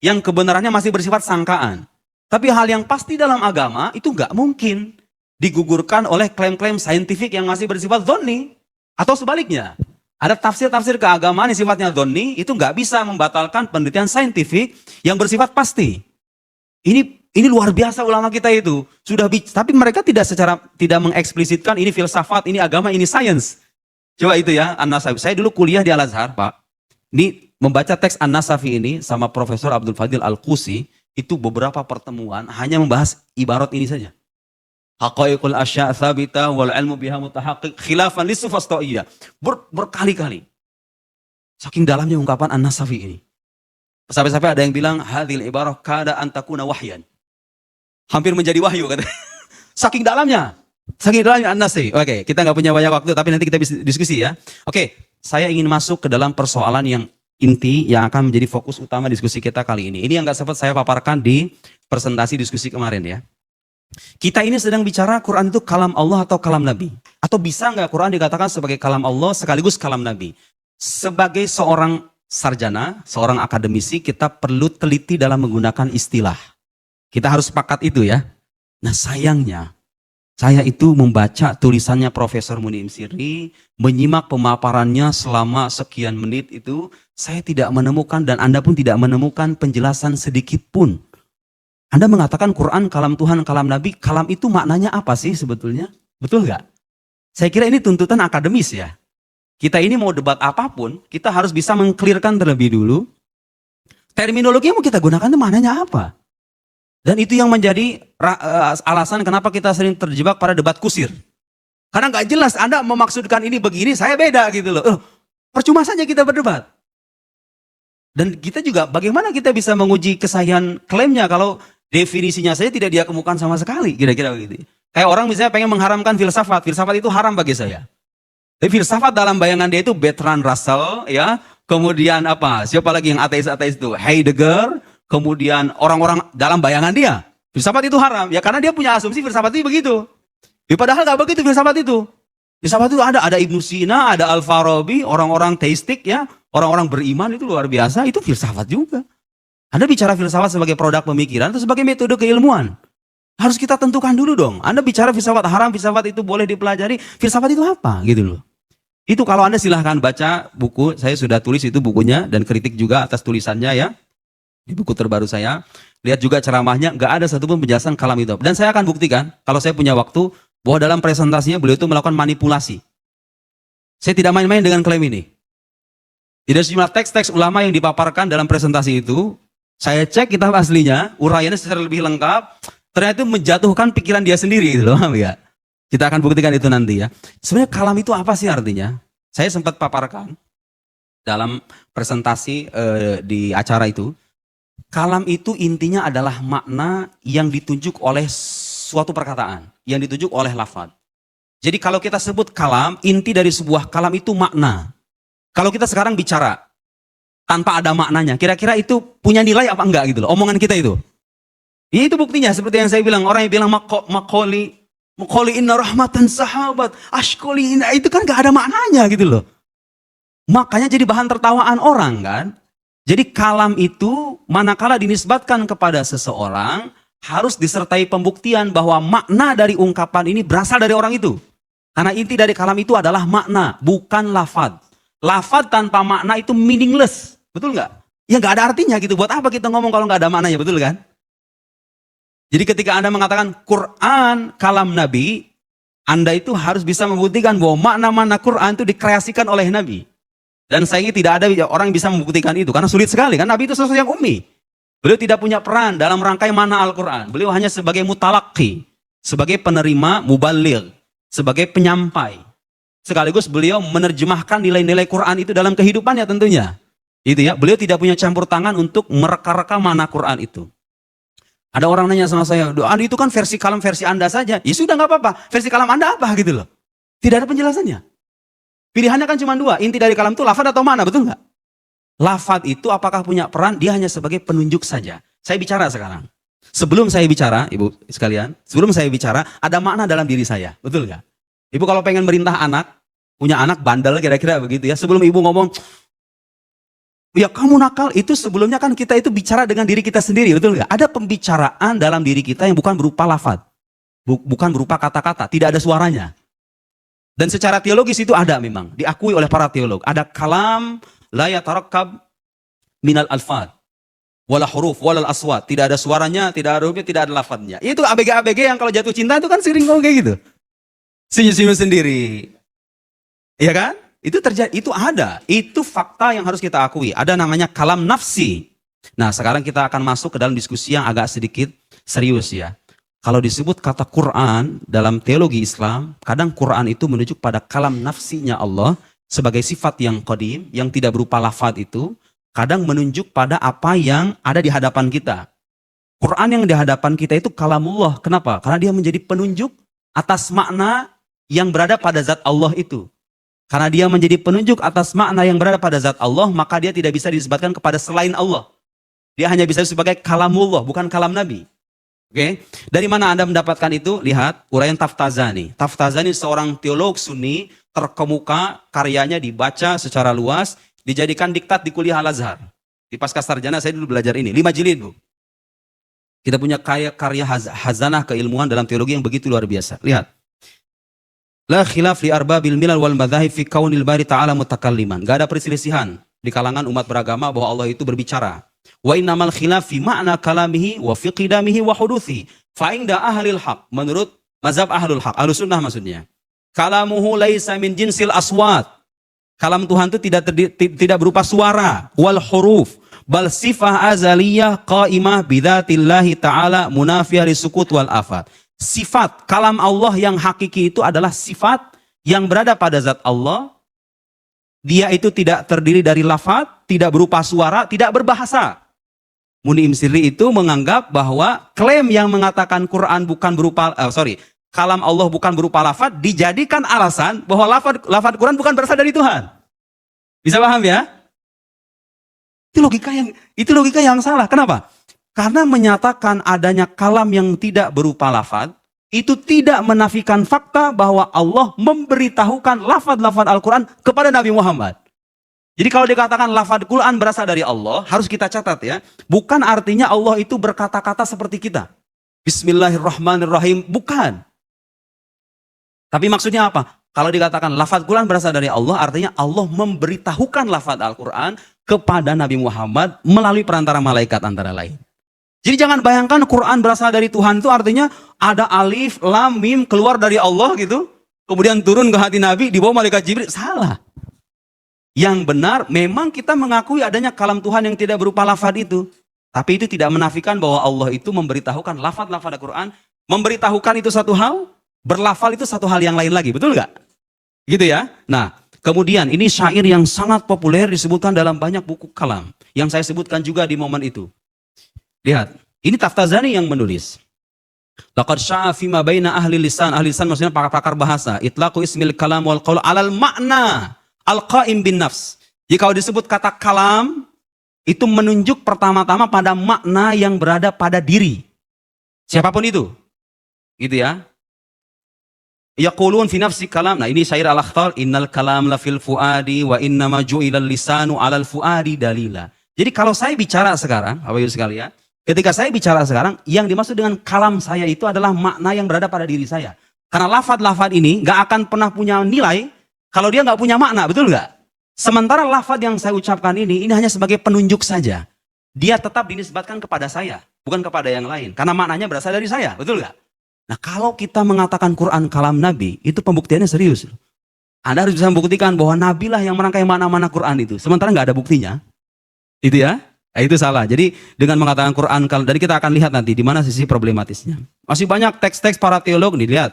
S1: yang kebenarannya masih bersifat sangkaan. Tapi hal yang pasti dalam agama itu gak mungkin digugurkan oleh klaim-klaim saintifik yang masih bersifat dhonni. Atau sebaliknya, ada tafsir-tafsir keagamaan yang sifatnya dhonni, itu gak bisa membatalkan penelitian saintifik yang bersifat pasti. Ini luar biasa ulama kita itu. Tapi mereka tidak mengeksplisitkan ini filsafat, ini agama, ini sains. Coba itu ya, An-Nasafi. Saya dulu kuliah di Al-Azhar, Pak. Ini membaca teks An-Nasafi ini sama Profesor Abdul Fadil Al-Qusi, itu beberapa pertemuan hanya membahas ibarat ini saja. Haqaiqul asya' thabita wal ilmu biha mutahaqqiq khilafan lisufasta'iyah. Berkali-kali. Saking dalamnya ungkapan An-Nasafi ini. Sampai-sampai ada yang bilang hadhil ibarah kada an takuna wahyan. Hampir menjadi wahyu kata. Saking dalamnya. Saking dalamnya An-Nasafi. Oke, kita nggak punya banyak waktu tapi nanti kita bisa diskusi ya. Oke, saya ingin masuk ke dalam persoalan yang inti yang akan menjadi fokus utama diskusi kita kali ini. Ini yang nggak sempat saya paparkan di presentasi diskusi kemarin ya. Kita ini sedang bicara Quran itu kalam Allah atau kalam Nabi. Atau bisa nggak Quran dikatakan sebagai kalam Allah sekaligus kalam Nabi. Sebagai seorang sarjana, seorang akademisi, kita perlu teliti dalam menggunakan istilah. Kita harus sepakat itu ya. Nah sayangnya, saya itu membaca tulisannya Profesor Munim Sirri, menyimak pemaparannya selama sekian menit itu, saya tidak menemukan dan Anda pun tidak menemukan penjelasan sedikit pun. Anda mengatakan Quran, kalam Tuhan, kalam Nabi, kalam itu maknanya apa sih sebetulnya? Betul nggak? Saya kira ini tuntutan akademis ya. Kita ini mau debat apapun, kita harus bisa mengklirkan terlebih dulu. Terminologi yang mau kita gunakan itu maknanya apa? Dan itu yang menjadi alasan kenapa kita sering terjebak pada debat kusir. Karena nggak jelas Anda memaksudkan ini begini, saya beda gitu loh. Percuma saja kita berdebat. Dan kita juga bagaimana kita bisa menguji kesahihan klaimnya kalau definisinya saja tidak dia kemukan sama sekali, kira-kira begitu. Kayak orang misalnya pengen mengharamkan filsafat, filsafat itu haram bagi saya. Tapi filsafat dalam bayangan dia itu Bertrand Russell, ya. Kemudian apa? Siapa lagi yang ateis-ateis itu? Heidegger. Kemudian orang-orang dalam bayangan dia, filsafat itu haram. Ya karena dia punya asumsi filsafat itu begitu. Ya, padahal gak begitu filsafat itu. Filsafat itu ada Ibnu Sina, ada Al-Farabi, orang-orang teistik ya. Orang-orang beriman itu luar biasa, itu filsafat juga. Anda bicara filsafat sebagai produk pemikiran atau sebagai metode keilmuan? Harus kita tentukan dulu dong. Anda bicara filsafat haram, filsafat itu boleh dipelajari. Filsafat itu apa? Gitu loh. Itu kalau Anda silahkan baca buku, saya sudah tulis itu bukunya dan kritik juga atas tulisannya ya. Di buku terbaru saya, lihat juga ceramahnya, nggak ada satupun penjelasan kalam itu. Dan saya akan buktikan, kalau saya punya waktu, bahwa dalam presentasinya beliau itu melakukan manipulasi. Saya tidak main-main dengan klaim ini. Tidak sejumlah teks-teks ulama yang dipaparkan dalam presentasi itu, saya cek kitab aslinya, uraiannya secara lebih lengkap, ternyata itu menjatuhkan pikiran dia sendiri gitu loh, ya. Kita akan buktikan itu nanti ya. Sebenarnya kalam itu apa sih artinya? Saya sempat paparkan dalam presentasi di acara itu. Kalam itu intinya adalah makna yang ditunjuk oleh suatu perkataan, yang ditunjuk oleh lafaz. Jadi kalau kita sebut kalam, inti dari sebuah kalam itu makna. Kalau kita sekarang bicara tanpa ada maknanya, kira-kira itu punya nilai apa enggak gitu loh, omongan kita itu. Ya itu buktinya, seperti yang saya bilang, orang yang bilang makoli inna rahmatan sahabat, ashkoli inna, itu kan gak ada maknanya gitu loh. Makanya jadi bahan tertawaan orang kan. Jadi kalam itu manakala dinisbatkan kepada seseorang harus disertai pembuktian bahwa makna dari ungkapan ini berasal dari orang itu. Karena inti dari kalam itu adalah makna, bukan lafad. Lafad tanpa makna itu meaningless, betul nggak? Ya nggak ada artinya gitu. Buat apa kita ngomong kalau nggak ada maknanya, betul kan? Jadi ketika Anda mengatakan Quran kalam Nabi, Anda itu harus bisa membuktikan bahwa makna-makna Quran itu dikreasikan oleh Nabi. Dan sayangnya tidak ada orang yang bisa membuktikan itu. Karena sulit sekali. Kan Nabi itu sosok yang ummi. Beliau tidak punya peran dalam rangkai makna Al-Quran. Beliau hanya sebagai mutalaki. Sebagai penerima mubaligh. Sebagai penyampai. Sekaligus beliau menerjemahkan nilai-nilai Quran itu dalam kehidupannya tentunya. Itu ya. Beliau tidak punya campur tangan untuk mereka-reka makna Quran itu. Ada orang nanya sama saya, itu kan versi kalam versi Anda saja. Ya sudah nggak apa-apa. Versi kalam Anda apa gitu loh. Tidak ada penjelasannya. Pilihannya kan cuma dua, inti dari kalam itu lafad atau mana, betul nggak? Lafad itu apakah punya peran? Dia hanya sebagai penunjuk saja. Saya bicara sekarang. Sebelum saya bicara, ibu sekalian, sebelum saya bicara, ada makna dalam diri saya, betul nggak? Ibu kalau pengen merintah anak, punya anak bandel kira-kira begitu ya, sebelum ibu ngomong, ya kamu nakal, itu sebelumnya kan kita itu bicara dengan diri kita sendiri, betul nggak? Ada pembicaraan dalam diri kita yang bukan berupa lafad, bukan berupa kata-kata, tidak ada suaranya. Dan secara teologis itu ada memang, diakui oleh para teolog. Ada kalam la yatarakkab minal alfad, wala huruf, wala aswat. Tidak ada suaranya, tidak ada hurufnya, tidak ada lafadznya. Itu ABG-ABG yang kalau jatuh cinta itu kan sering ngomong kayak gitu. Senyum-senyum sendiri. Iya kan? Itu terjadi, itu ada. Itu fakta yang harus kita akui. Ada namanya kalam nafsi. Nah, sekarang kita akan masuk ke dalam diskusi yang agak sedikit serius ya. Kalau disebut kata Quran dalam teologi Islam, kadang Quran itu menunjuk pada kalam nafsinya Allah sebagai sifat yang qadim, yang tidak berupa lafaz itu, kadang menunjuk pada apa yang ada di hadapan kita. Quran yang di hadapan kita itu kalamullah. Kenapa? Karena dia menjadi penunjuk atas makna yang berada pada zat Allah itu. Karena dia menjadi penunjuk atas makna yang berada pada zat Allah, maka dia tidak bisa disebutkan kepada selain Allah. Dia hanya bisa sebagai kalamullah, bukan kalam Nabi. Oke, dari mana Anda mendapatkan itu? Lihat uraian Taftazani. Taftazani seorang teolog Sunni terkemuka, karyanya dibaca secara luas, dijadikan diktat di kuliah Al-Azhar. Di pasca sarjana saya dulu belajar ini, 5 jilid Bu. Kita punya karya hazanah keilmuan dalam teologi yang begitu luar biasa. Lihat. La khilaf li arbabil milal wal madzahib fi kaunil bari ta'ala mutakalliman. Gak ada perselisihan di kalangan umat beragama bahwa Allah itu berbicara. Wa innamal khilaf fi ma'na kalamihi wa fi qidamihi wa huduthi. Fa inda ahlil haq, menurut mazhab ahlul haq, ahlus sunnah maksudnya. Kalamuhu laisa min jinsil aswat. Kalam Tuhan itu tidak berupa suara wal huruf, bal sifah azaliyah qaimah bidzatillahi ta'ala munafiyah lisukut wal afat. Sifat kalam Allah yang hakiki itu adalah sifat yang berada pada zat Allah. Dia itu tidak terdiri dari lafaz, tidak berupa suara, tidak berbahasa. Muni Imsiri itu menganggap bahwa klaim yang mengatakan Quran bukan berupa, kalam Allah bukan berupa lafaz, dijadikan alasan bahwa lafaz Quran bukan berasal dari Tuhan. Bisa paham ya? Itu logika yang salah. Kenapa? Karena menyatakan adanya kalam yang tidak berupa lafaz, itu tidak menafikan fakta bahwa Allah memberitahukan lafaz-lafaz Al-Quran kepada Nabi Muhammad. Jadi kalau dikatakan lafaz Quran berasal dari Allah, harus kita catat ya. Bukan artinya Allah itu berkata-kata seperti kita. Bismillahirrahmanirrahim, bukan. Tapi maksudnya apa? Kalau dikatakan lafaz Quran berasal dari Allah, artinya Allah memberitahukan lafaz Al-Quran kepada Nabi Muhammad melalui perantara malaikat antara lain. Jadi jangan bayangkan Quran berasal dari Tuhan itu artinya ada alif, lam, mim keluar dari Allah gitu. Kemudian turun ke hati Nabi, dibawa malaikat Jibril. Salah. Yang benar memang kita mengakui adanya kalam Tuhan yang tidak berupa lafaz itu. Tapi itu tidak menafikan bahwa Allah itu memberitahukan lafaz-lafaz Al-Quran. Memberitahukan itu satu hal, berlafal itu satu hal yang lain lagi. Betul nggak? Gitu ya. Nah, kemudian ini syair yang sangat populer disebutkan dalam banyak buku kalam. Yang saya sebutkan juga di momen itu. Lihat, ini Taftazani yang menulis. Laqad sya'a fima baina ahli lisan maksudnya pakar-pakar bahasa. Itlaqu ismil kalam wal qaul 'alal makna al-qa'im bin nafs. Jika disebut kata kalam, itu menunjuk pertama-tama pada makna yang berada pada diri. Siapapun itu. Gitu ya. Yaqulun fi nafsi kalam. Nah, ini syair Al-Akhtar, innal kalam la fil fuadi wa innama ju'ilal lisanu 'alal fuadi dalila. Jadi kalau saya bicara sekarang, Bapak Ibu sekalian, ketika saya bicara sekarang, yang dimaksud dengan kalam saya itu adalah makna yang berada pada diri saya. Karena lafad-lafad ini nggak akan pernah punya nilai kalau dia nggak punya makna, betul nggak? Sementara lafad yang saya ucapkan ini hanya sebagai penunjuk saja. Dia tetap dinisbatkan kepada saya, bukan kepada yang lain. Karena maknanya berasal dari saya, betul nggak? Nah, kalau kita mengatakan Quran kalam Nabi, itu pembuktiannya serius. Anda harus bisa membuktikan bahwa Nabi lah yang merangkai mana-mana Quran itu. Sementara nggak ada buktinya. Itu ya. Nah, itu salah. Jadi dengan mengatakan Quran kalam, jadi kita akan lihat nanti di mana sisi problematisnya. Masih banyak teks-teks para teolog nih, lihat.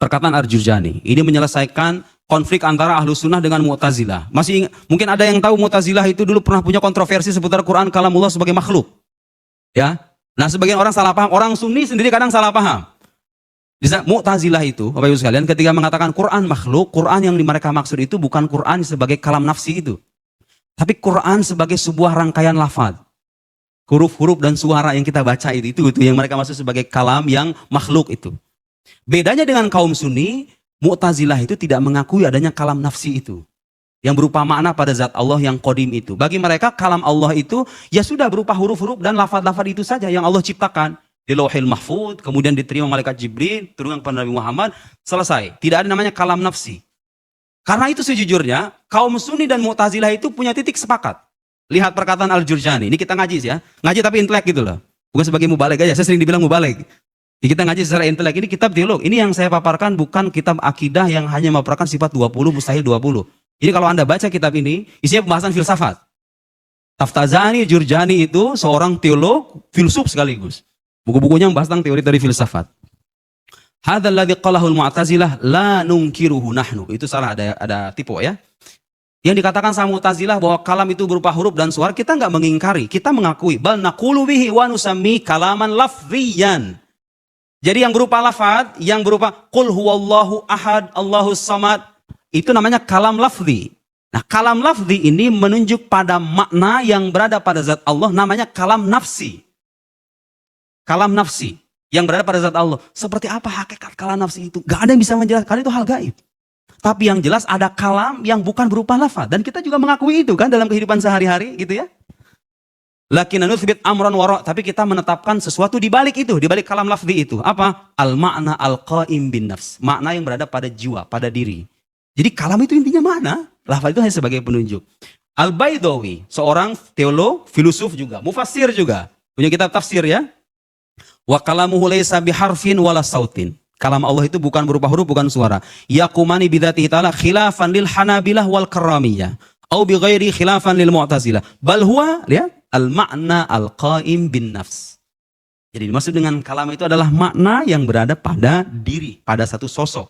S1: Perkataan Al-Jurjani. Ini menyelesaikan konflik antara Ahlus Sunnah dengan Mu'tazilah. Masih mungkin ada yang tahu Mu'tazilah itu dulu pernah punya kontroversi seputar Quran kalamullah sebagai makhluk. Ya. Nah, sebagian orang salah paham, orang Sunni sendiri kadang salah paham. Bisa Mu'tazilah itu, Bapak Ibu sekalian, ketika mengatakan Quran makhluk, Quran yang mereka maksud itu bukan Quran sebagai kalam nafsi itu. Tapi Quran sebagai sebuah rangkaian lafaz. Huruf-huruf dan suara yang kita baca itu yang mereka maksud sebagai kalam yang makhluk itu. Bedanya dengan kaum Sunni, Mu'tazilah itu tidak mengakui adanya kalam nafsi itu. Yang berupa makna pada zat Allah yang qadim itu. Bagi mereka kalam Allah itu ya sudah berupa huruf-huruf dan lafaz-lafaz itu saja yang Allah ciptakan. Di Lauhil Mahfuz, kemudian diterima malaikat Jibril, turunkan kepada Nabi Muhammad, selesai. Tidak ada namanya kalam nafsi. Karena itu sejujurnya, kaum Sunni dan Mu'tazilah itu punya titik sepakat. Lihat perkataan Al-Jurjani, ini kita ngaji ya. Ngaji tapi intelek gitu loh. Bukan sebagai mubalig aja, saya sering dibilang mubalig. Kita ngaji secara intelek, ini kitab teolog. Ini yang saya paparkan bukan kitab akidah yang hanya memaparkan sifat 20, mustahil 20. Jadi kalau Anda baca kitab ini, isinya pembahasan filsafat. Taftazani, Jurjani itu seorang teolog, filsuf sekaligus. Buku-bukunya membahas tentang teori dari filsafat. Hadzal ladzi qalahul Mu'tazilah la nunkiruhu nahnu. Itu salah, ada tipe ya. Yang dikatakan sama Mu'tazilah bahwa kalam itu berupa huruf dan suara, kita nggak mengingkari, kita mengakui. Bal naqulu bihi wa nusammi kalaman lafziyan. Jadi yang berupa lafaz, yang berupa qul huwallahu ahad, Allahus samad, itu namanya kalam lafzi. Nah, kalam lafzi ini menunjuk pada makna yang berada pada zat Allah, namanya kalam nafsi. Kalam nafsi yang berada pada zat Allah. Seperti apa hakikat kalam nafsi itu? Gak ada yang bisa menjelaskan, itu hal gaib. Tapi yang jelas ada kalam yang bukan berupa lafaz. Dan kita juga mengakui itu kan dalam kehidupan sehari-hari gitu ya. Lakinna nuthbit amran wara', tapi kita menetapkan sesuatu di balik itu, di balik kalam lafzi itu. Apa? Al-ma'na al-qa'im bin nafs. Makna yang berada pada jiwa, pada diri. Jadi kalam itu intinya mana? Lafaz itu hanya sebagai penunjuk. Al-Baidawi, seorang teolog, filosof juga, mufassir juga. Punya kitab tafsir ya. Wa kalamuhu laysa biharfin wala sautin. Kalam Allah itu bukan berupa huruf, bukan suara. Yaqumani bidzatihi ta'ala khilafan lil Hanabilah wal Karramiyah. Au bi ghairi khilafan lil Mu'tazilah. Bal huwa ya, al-ma'na al-qa'im bin nafs. Jadi dimaksud dengan kalam itu adalah makna yang berada pada diri, pada satu sosok.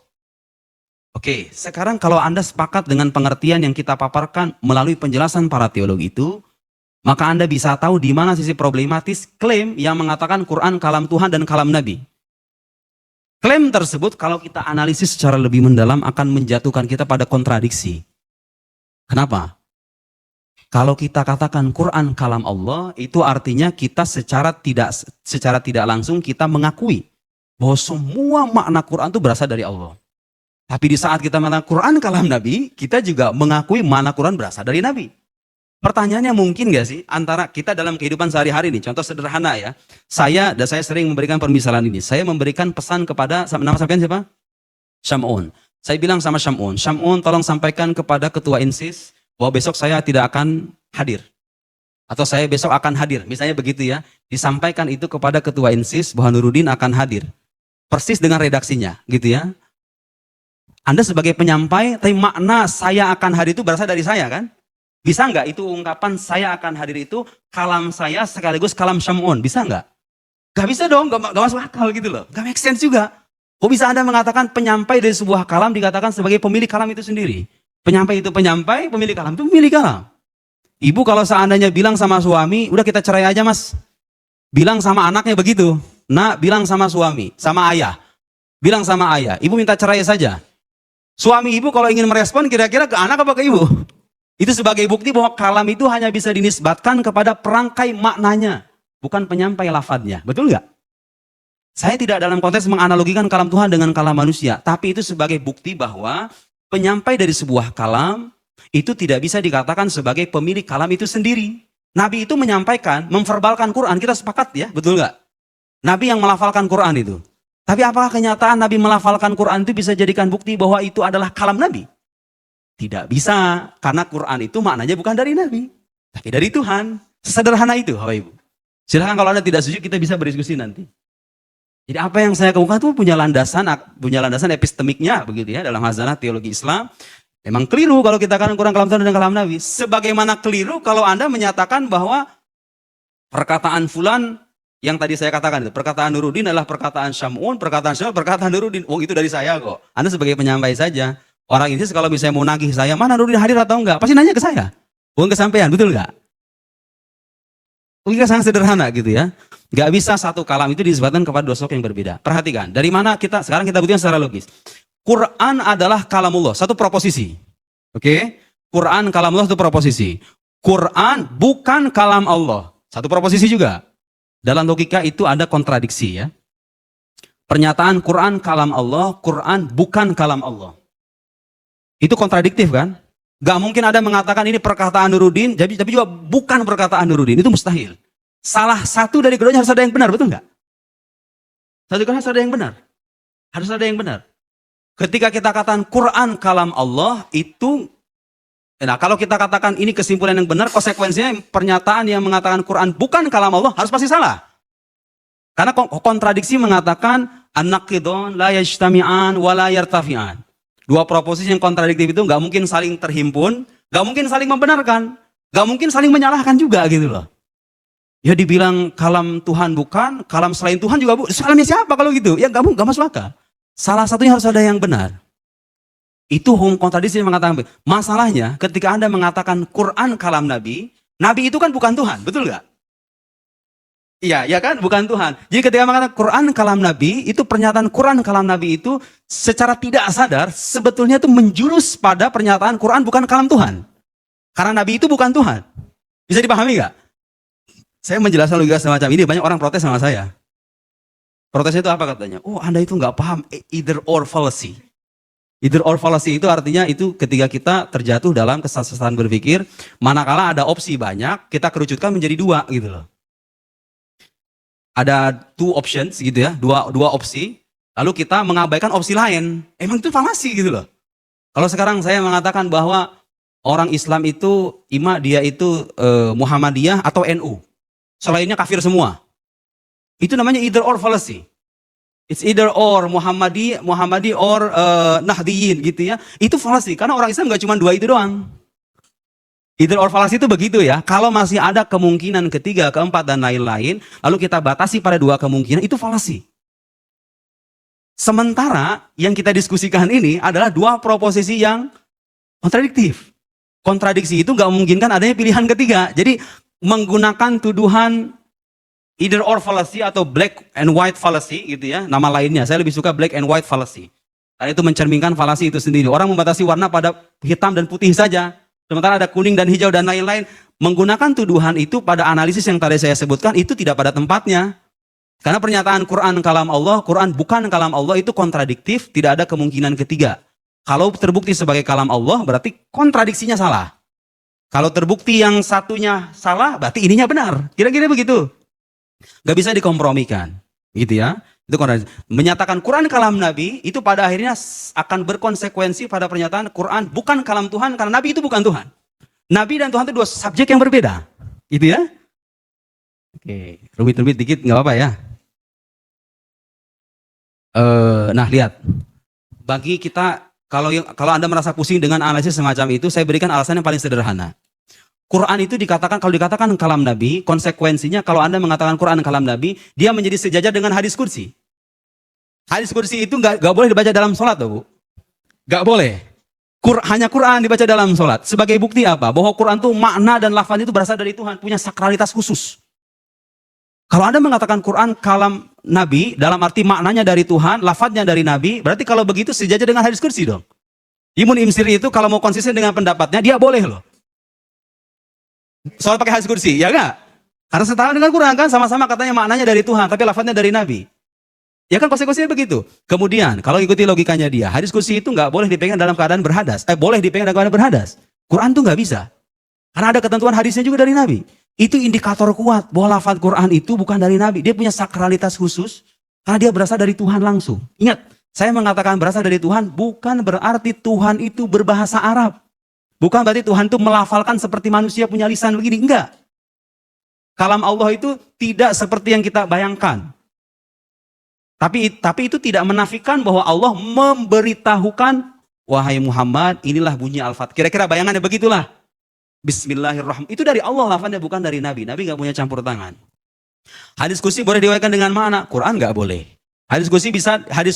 S1: Oke, sekarang kalau Anda sepakat dengan pengertian yang kita paparkan melalui penjelasan para teolog itu, maka Anda bisa tahu di mana sisi problematis klaim yang mengatakan Quran kalam Tuhan dan kalam Nabi. Klaim tersebut kalau kita analisis secara lebih mendalam akan menjatuhkan kita pada kontradiksi. Kenapa? Kalau kita katakan Quran kalam Allah, itu artinya kita secara tidak langsung kita mengakui bahwa semua makna Quran itu berasal dari Allah. Tapi di saat kita mengatakan Quran kalam Nabi, kita juga mengakui makna Quran berasal dari Nabi. Pertanyaannya mungkin gak sih antara kita dalam kehidupan sehari-hari ini, contoh sederhana ya. Saya sering memberikan permisalan ini. Saya memberikan pesan kepada, nama sampean siapa? Syam'un. Saya bilang sama Syam'un, tolong sampaikan kepada ketua INSIS bahwa besok saya tidak akan hadir. Atau saya besok akan hadir, misalnya begitu ya. Disampaikan itu kepada ketua INSIS bahwa Nuruddin akan hadir. Persis dengan redaksinya, gitu ya. Anda sebagai penyampai, tapi makna saya akan hadir itu berasal dari saya kan? Bisa nggak itu ungkapan saya akan hadir itu kalam saya sekaligus kalam Syam'un? Bisa nggak? Nggak bisa dong, nggak masuk akal gitu loh. Nggak make sense juga. Kok bisa Anda mengatakan penyampai dari sebuah kalam dikatakan sebagai pemilik kalam itu sendiri? Penyampai itu penyampai, pemilik kalam itu pemilik kalam. Ibu kalau seandainya bilang sama suami, udah kita cerai aja mas. bilang sama anaknya begitu. Nak, bilang sama suami, sama ayah. Bilang sama ayah, ibu minta cerai saja. Suami ibu kalau ingin merespon kira-kira ke anak apa ke ibu? Itu sebagai bukti bahwa kalam itu hanya bisa dinisbatkan kepada perangkai maknanya, bukan penyampai lafadznya. Betul nggak? Saya tidak dalam konteks menganalogikan kalam Tuhan dengan kalam manusia, tapi itu sebagai bukti bahwa penyampai dari sebuah kalam itu tidak bisa dikatakan sebagai pemilik kalam itu sendiri. Nabi itu menyampaikan, memverbalkan Quran, kita sepakat ya, betul nggak? Nabi yang melafalkan Quran itu. Tapi apakah kenyataan Nabi melafalkan Quran itu bisa jadikan bukti bahwa itu adalah kalam Nabi? Tidak bisa, karena Quran itu maknanya bukan dari Nabi, tapi dari Tuhan. Sesederhana itu, Bapak Ibu. Silahkan kalau Anda tidak setuju, kita bisa berdiskusi nanti. Jadi apa yang saya kemukakan itu punya landasan epistemiknya begitu ya dalam hazanah teologi Islam. Memang keliru kalau kita katakan Quran kalam Tuhan dan kalam Nabi. Sebagaimana keliru kalau Anda menyatakan bahwa perkataan fulan yang tadi saya katakan itu, perkataan Nuruddin adalah perkataan Syamun, perkataan Syamun, perkataan Nuruddin. Oh itu dari saya kok. Anda sebagai penyampai saja. Orang ini kalau misalnya mau nagih saya, mana Nuruddin hadir atau enggak? Pasti nanya ke saya. Bukan ke sampean, betul enggak? Logika sangat sederhana gitu ya. Gak bisa satu kalam itu disebutkan kepada dua sosok yang berbeda. Perhatikan, dari mana sekarang kita buktikan secara logis. Quran adalah kalamullah, satu proposisi. Oke? Quran kalamullah satu proposisi. Quran bukan kalam Allah, satu proposisi juga. Dalam logika itu ada kontradiksi ya. Pernyataan Quran kalam Allah, Quran bukan kalam Allah. Itu kontradiktif kan? Gak mungkin ada mengatakan ini perkataan Nuruddin, tapi juga bukan perkataan Nuruddin. Itu mustahil. Salah satu dari keduanya harus ada yang benar, betul nggak? Satu kan harus ada yang benar. Harus ada yang benar. Ketika kita katakan Quran kalam Allah, itu, nah kalau kita katakan ini kesimpulan yang benar, konsekuensinya pernyataan yang mengatakan Quran bukan kalam Allah harus pasti salah. Karena kontradiksi mengatakan an-naqidun la yajtami'an wa la yartafi'an. Dua proposisi yang kontradiktif itu nggak mungkin saling terhimpun, nggak mungkin saling membenarkan, nggak mungkin saling menyalahkan juga gitu loh. Ya dibilang kalam Tuhan bukan, kalam selain Tuhan juga bukan. Kalamnya siapa kalau gitu? Ya nggak masuk akal. Salah satunya harus ada yang benar. Itu kontradiksi yang mengatakan. Masalahnya ketika Anda mengatakan Quran kalam Nabi, Nabi itu kan bukan Tuhan, betul nggak? Iya, ya kan? Bukan Tuhan. Jadi ketika mengatakan Quran kalam Nabi, itu pernyataan Quran kalam Nabi itu secara tidak sadar sebetulnya itu menjurus pada pernyataan Quran bukan kalam Tuhan. Karena Nabi itu bukan Tuhan. Bisa dipahami nggak? Saya menjelaskan logika semacam ini, banyak orang protes sama saya. Protesnya itu apa katanya? Oh, Anda itu nggak paham either or fallacy. Either or fallacy itu artinya itu ketika kita terjatuh dalam kesesatan berpikir, manakala ada opsi banyak, kita kerucutkan menjadi dua gitu loh. Ada two options gitu ya, dua opsi, lalu kita mengabaikan opsi lain. Emang itu falasi gitu loh. Kalau sekarang saya mengatakan bahwa orang Islam itu dia itu Muhammadiyah atau NU, selainnya kafir semua. Itu namanya either or fallacy. It's either or Muhammadi or Nahdiyin gitu ya. Itu fallacy karena orang Islam nggak cuma dua itu doang. Either or fallacy itu begitu ya. Kalau masih ada kemungkinan ketiga, keempat, dan lain-lain, lalu kita batasi pada dua kemungkinan, itu fallacy. Sementara yang kita diskusikan ini adalah dua proposisi yang kontradiktif. Kontradiksi itu nggak memungkinkan adanya pilihan ketiga. Jadi menggunakan tuduhan either or fallacy atau black and white fallacy gitu ya, nama lainnya. Saya lebih suka black and white fallacy. Karena itu mencerminkan fallacy itu sendiri. Orang membatasi warna pada hitam dan putih saja. Sementara ada kuning dan hijau dan lain-lain. Menggunakan tuduhan itu pada analisis yang tadi saya sebutkan itu tidak pada tempatnya. Karena pernyataan Quran kalam Allah, Quran bukan kalam Allah itu kontradiktif, tidak ada kemungkinan ketiga. Kalau terbukti sebagai kalam Allah berarti kontradiksinya salah. Kalau terbukti yang satunya salah berarti ininya benar. Kira-kira begitu. Gak bisa dikompromikan. Gitu ya. Itu menyatakan Quran kalam Nabi itu pada akhirnya akan berkonsekuensi pada pernyataan Quran bukan kalam Tuhan karena Nabi itu bukan Tuhan. Nabi dan Tuhan itu dua subjek yang berbeda. Gitu ya. Oke, rumit-rumit dikit nggak apa-apa ya. Nah lihat, bagi kita kalau Anda merasa pusing dengan analisis semacam itu, saya berikan alasan yang paling sederhana. Quran itu kalau dikatakan kalam Nabi, konsekuensinya kalau Anda mengatakan Quran kalam Nabi, dia menjadi sejajar dengan hadis kursi. Hadis kursi itu nggak boleh dibaca dalam sholat, Bu. Nggak boleh. Hanya Quran dibaca dalam sholat. Sebagai bukti apa? Bahwa Quran itu makna dan lafaz itu berasal dari Tuhan, punya sakralitas khusus. Kalau Anda mengatakan Quran kalam Nabi, dalam arti maknanya dari Tuhan, lafadznya dari Nabi, berarti kalau begitu sejajar dengan hadis kursi dong. Ibnu Imsiri itu kalau mau konsisten dengan pendapatnya, dia boleh loh. Soal pakai hadis kursi, ya enggak? Karena setara dengan Quran kan, sama-sama katanya maknanya dari Tuhan, tapi lafadznya dari Nabi. Ya kan konsekuensinya begitu. Kemudian, kalau ikuti logikanya dia, hadis kursi itu nggak boleh dipegang dalam keadaan berhadas. Boleh dipegang dalam keadaan berhadas. Quran tuh nggak bisa. Karena ada ketentuan hadisnya juga dari Nabi. Itu indikator kuat bahwa lafaz Quran itu bukan dari Nabi. Dia punya sakralitas khusus karena dia berasal dari Tuhan langsung. Ingat, saya mengatakan berasal dari Tuhan bukan berarti Tuhan itu berbahasa Arab. Bukan berarti Tuhan itu melafalkan seperti manusia punya lisan begini. Enggak. Kalam Allah itu tidak seperti yang kita bayangkan. Tapi itu tidak menafikan bahwa Allah memberitahukan, wahai Muhammad, inilah bunyi Al-Fatihah. Kira-kira bayangannya begitulah. Bismillahirrahmanirrahim. Itu dari Allah lafaznya, bukan dari Nabi. Nabi nggak punya campur tangan. Hadis kursi boleh diwakilkan dengan mana? Quran nggak boleh. Hadis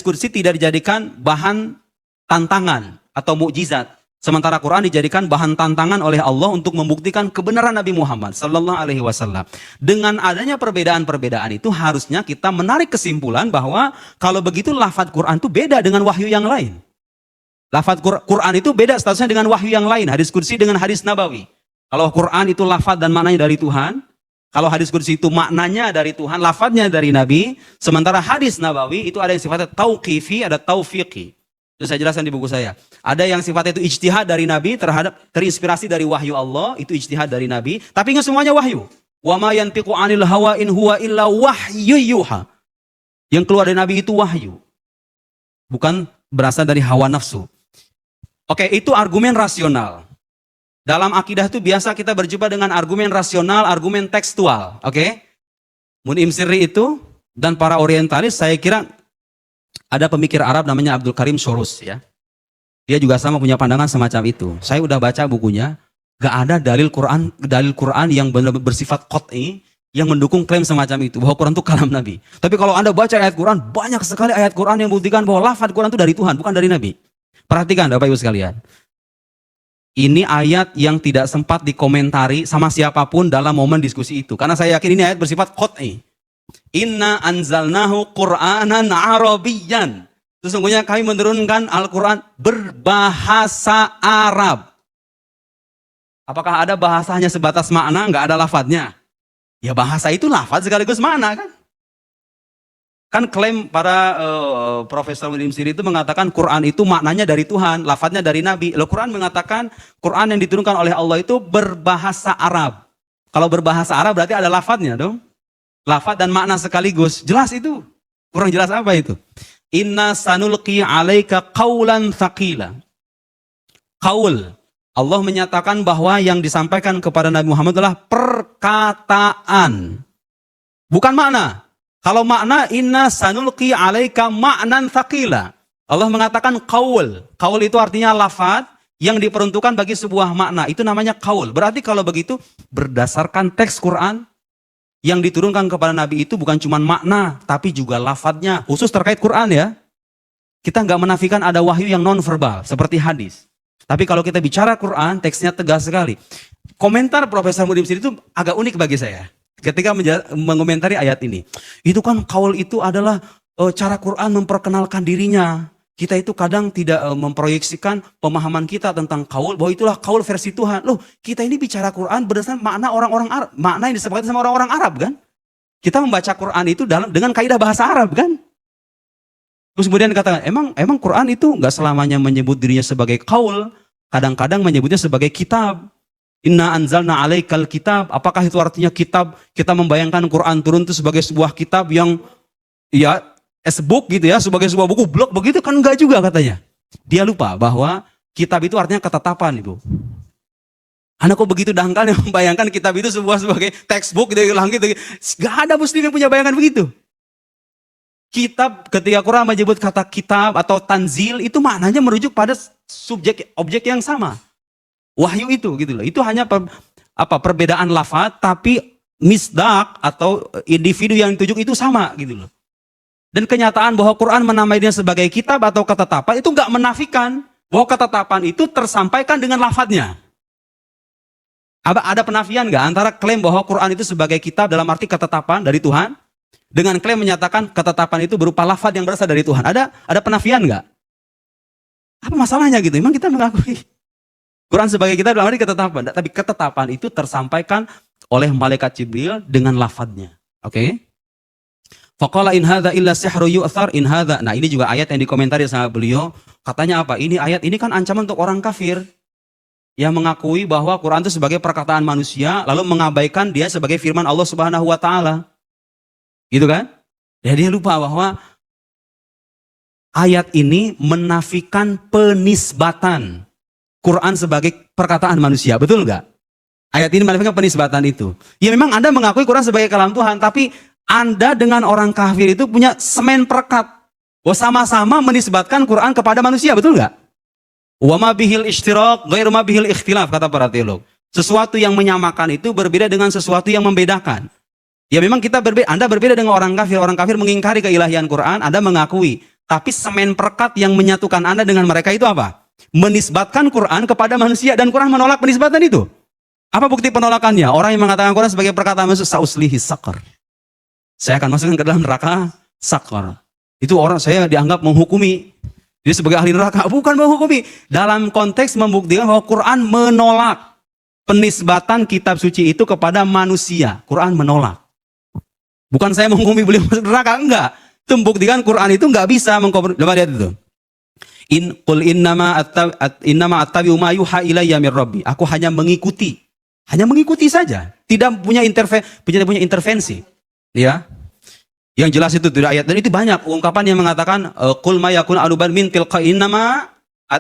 S1: kursi tidak dijadikan bahan tantangan atau mukjizat. Sementara Quran dijadikan bahan tantangan oleh Allah untuk membuktikan kebenaran Nabi Muhammad Sallallahu Alaihi Wasallam. Dengan adanya perbedaan-perbedaan itu harusnya kita menarik kesimpulan bahwa kalau begitu lafaz Quran itu beda dengan wahyu yang lain. Lafaz Quran itu beda statusnya dengan wahyu yang lain. Hadis kursi dengan hadis nabawi. Kalau Quran itu lafaz dan maknanya dari Tuhan, kalau hadis kursi itu maknanya dari Tuhan, lafaznya dari Nabi, sementara hadis nabawi itu ada yang sifatnya tauqifi, ada taufiqi. Itu saya jelaskan di buku saya. Ada yang sifatnya itu ijtihad dari Nabi terhadap terinspirasi dari wahyu Allah, itu ijtihad dari Nabi, tapi enggak semuanya wahyu. Wa ma yantiqu 'anil hawa in huwa illa wahyu yuha. Yang keluar dari Nabi itu wahyu. Bukan berasal dari hawa nafsu. Oke, itu argumen rasional. Dalam akidah itu biasa kita berjumpa dengan argumen rasional, argumen tekstual. Oke? Ibnu Imsiri itu dan para orientalis, saya kira ada pemikir Arab namanya Abdul Karim Shorus ya. Dia juga sama punya pandangan semacam itu. Saya udah baca bukunya, gak ada dalil Quran yang benar-benar bersifat qat'i yang mendukung klaim semacam itu bahwa Quran itu kalam Nabi. Tapi kalau Anda baca ayat Quran, banyak sekali ayat Quran yang membuktikan bahwa lafaz Quran itu dari Tuhan, bukan dari Nabi. Perhatikan Bapak Ibu sekalian. Ini ayat yang tidak sempat dikomentari sama siapapun dalam momen diskusi itu. Karena saya yakin ini ayat bersifat qat'i. Inna anzalnahu Qur'anan Arabiyyan. Sesungguhnya kami menurunkan Al-Quran berbahasa Arab. Apakah ada bahasanya sebatas makna, nggak ada lafadznya? Ya bahasa itu lafadz sekaligus makna kan? Kan klaim para Profesor Ibnu Imsiri itu mengatakan Quran itu maknanya dari Tuhan, lafadznya dari Nabi. Lalu Quran mengatakan Quran yang diturunkan oleh Allah itu berbahasa Arab. Kalau berbahasa Arab berarti ada lafadznya dong. Lafadz dan makna sekaligus. Jelas itu. Kurang jelas apa itu? Inna sanulqi 'alaika qaulan tsaqila. Qaul. Allah menyatakan bahwa yang disampaikan kepada Nabi Muhammad adalah perkataan. Bukan makna. Kalau makna inna sanulqi 'alaika ma'nan tsaqila. Allah mengatakan qaul. Qaul itu artinya lafaz yang diperuntukkan bagi sebuah makna. Itu namanya qaul. Berarti kalau begitu berdasarkan teks Quran yang diturunkan kepada Nabi itu bukan cuma makna, tapi juga lafadznya. Khusus terkait Quran ya. Kita nggak menafikan ada wahyu yang non-verbal, seperti hadis. Tapi kalau kita bicara Quran, teksnya tegas sekali. Komentar Profesor Ibnu Imsiri itu agak unik bagi saya. Ketika mengomentari ayat ini. Itu kan qaul itu adalah cara Quran memperkenalkan dirinya. Kita itu kadang tidak memproyeksikan pemahaman kita tentang qaul, bahwa itulah qaul versi Tuhan. Loh, kita ini bicara Quran berdasarkan makna orang-orang Arab, makna yang disepakati sama orang-orang Arab kan? Kita membaca Quran itu dengan kaidah bahasa Arab kan? Terus kemudian dikatakan, emang Quran itu nggak selamanya menyebut dirinya sebagai qaul, kadang-kadang menyebutnya sebagai kitab. Inna anzalna 'alaikal kitab. Apakah itu artinya kitab? Kita membayangkan Quran turun itu sebagai sebuah kitab yang ya book gitu ya, sebagai sebuah buku blok begitu kan, enggak juga katanya. Dia lupa bahwa kitab itu artinya ketetapan itu. Anda kok begitu dangkal yang membayangkan kitab itu sebagai textbook gitu, gitu. Gak ada muslim yang punya bayangan begitu. Kitab, ketika Quran menyebut kata kitab atau tanzil, itu maknanya merujuk pada subjek objek yang sama. Wahyu itu gitu loh. Itu hanya perbedaan lafaz, tapi misdak atau individu yang ditujuk itu sama gitu loh. Dan kenyataan bahwa Quran menamainya sebagai kitab atau ketetapan itu nggak menafikan bahwa ketetapan itu tersampaikan dengan lafadznya. Ada penafian nggak antara klaim bahwa Quran itu sebagai kitab dalam arti ketetapan dari Tuhan dengan klaim menyatakan ketetapan itu berupa lafaz yang berasal dari Tuhan? Ada penafian nggak? Apa masalahnya gitu? Memang kita mengakui Quran sebagai kitab dalam arti ketetapan, tapi ketetapan itu tersampaikan oleh malaikat Jibril dengan lafadznya. Oke? Faqala in hadza illa sihru yu'thar in hadza. Nah, ini juga ayat yang dikomentari sama beliau. Katanya apa? Ayat ini kan ancaman untuk orang kafir yang mengakui bahwa Quran itu sebagai perkataan manusia lalu mengabaikan dia sebagai firman Allah Subhanahu wa taala. Gitu kan? Ya, dia lupa bahwa ayat ini menafikan penisbatan Quran sebagai perkataan manusia. Betul nggak? Ayat ini menafikan penisbatan itu. Ya memang Anda mengakui Quran sebagai kalam Tuhan, tapi Anda dengan orang kafir itu punya semen perekat. Bahwa sama-sama menisbatkan Quran kepada manusia. Betul nggak? Wa ma bihil ishtiraq ghairu ma bihil ikhtilaf, kata para teolog. Sesuatu yang menyamakan itu berbeda dengan sesuatu yang membedakan. Ya memang kita berbeda, Anda berbeda dengan orang kafir. Orang kafir mengingkari keilahian Quran, Anda mengakui. Tapi semen perekat yang menyatukan Anda dengan mereka itu apa? Menisbatkan Quran kepada manusia, dan Quran menolak penisbatan itu. Apa bukti penolakannya? Orang yang mengatakan Quran sebagai perkataan manusia, sauslihi saqar. Saya akan masukkan ke dalam neraka saqar. Itu orang saya dianggap menghukumi. Dia sebagai ahli neraka, bukan menghukumi. Dalam konteks membuktikan bahwa Quran menolak penisbatan kitab suci itu kepada manusia. Quran menolak. Bukan saya menghukumi beliau masuk neraka, enggak. Itu membuktikan Quran itu enggak bisa mengkompres. Coba lihat itu. Qul innama attabi'u ma yuha ilayya mir rabbi. Aku hanya mengikuti saja. Tidak punya intervensi. Ya. Yang jelas itu tidak ayat, dan itu banyak ungkapan yang mengatakan qul ma yakun aluban min tilqa innama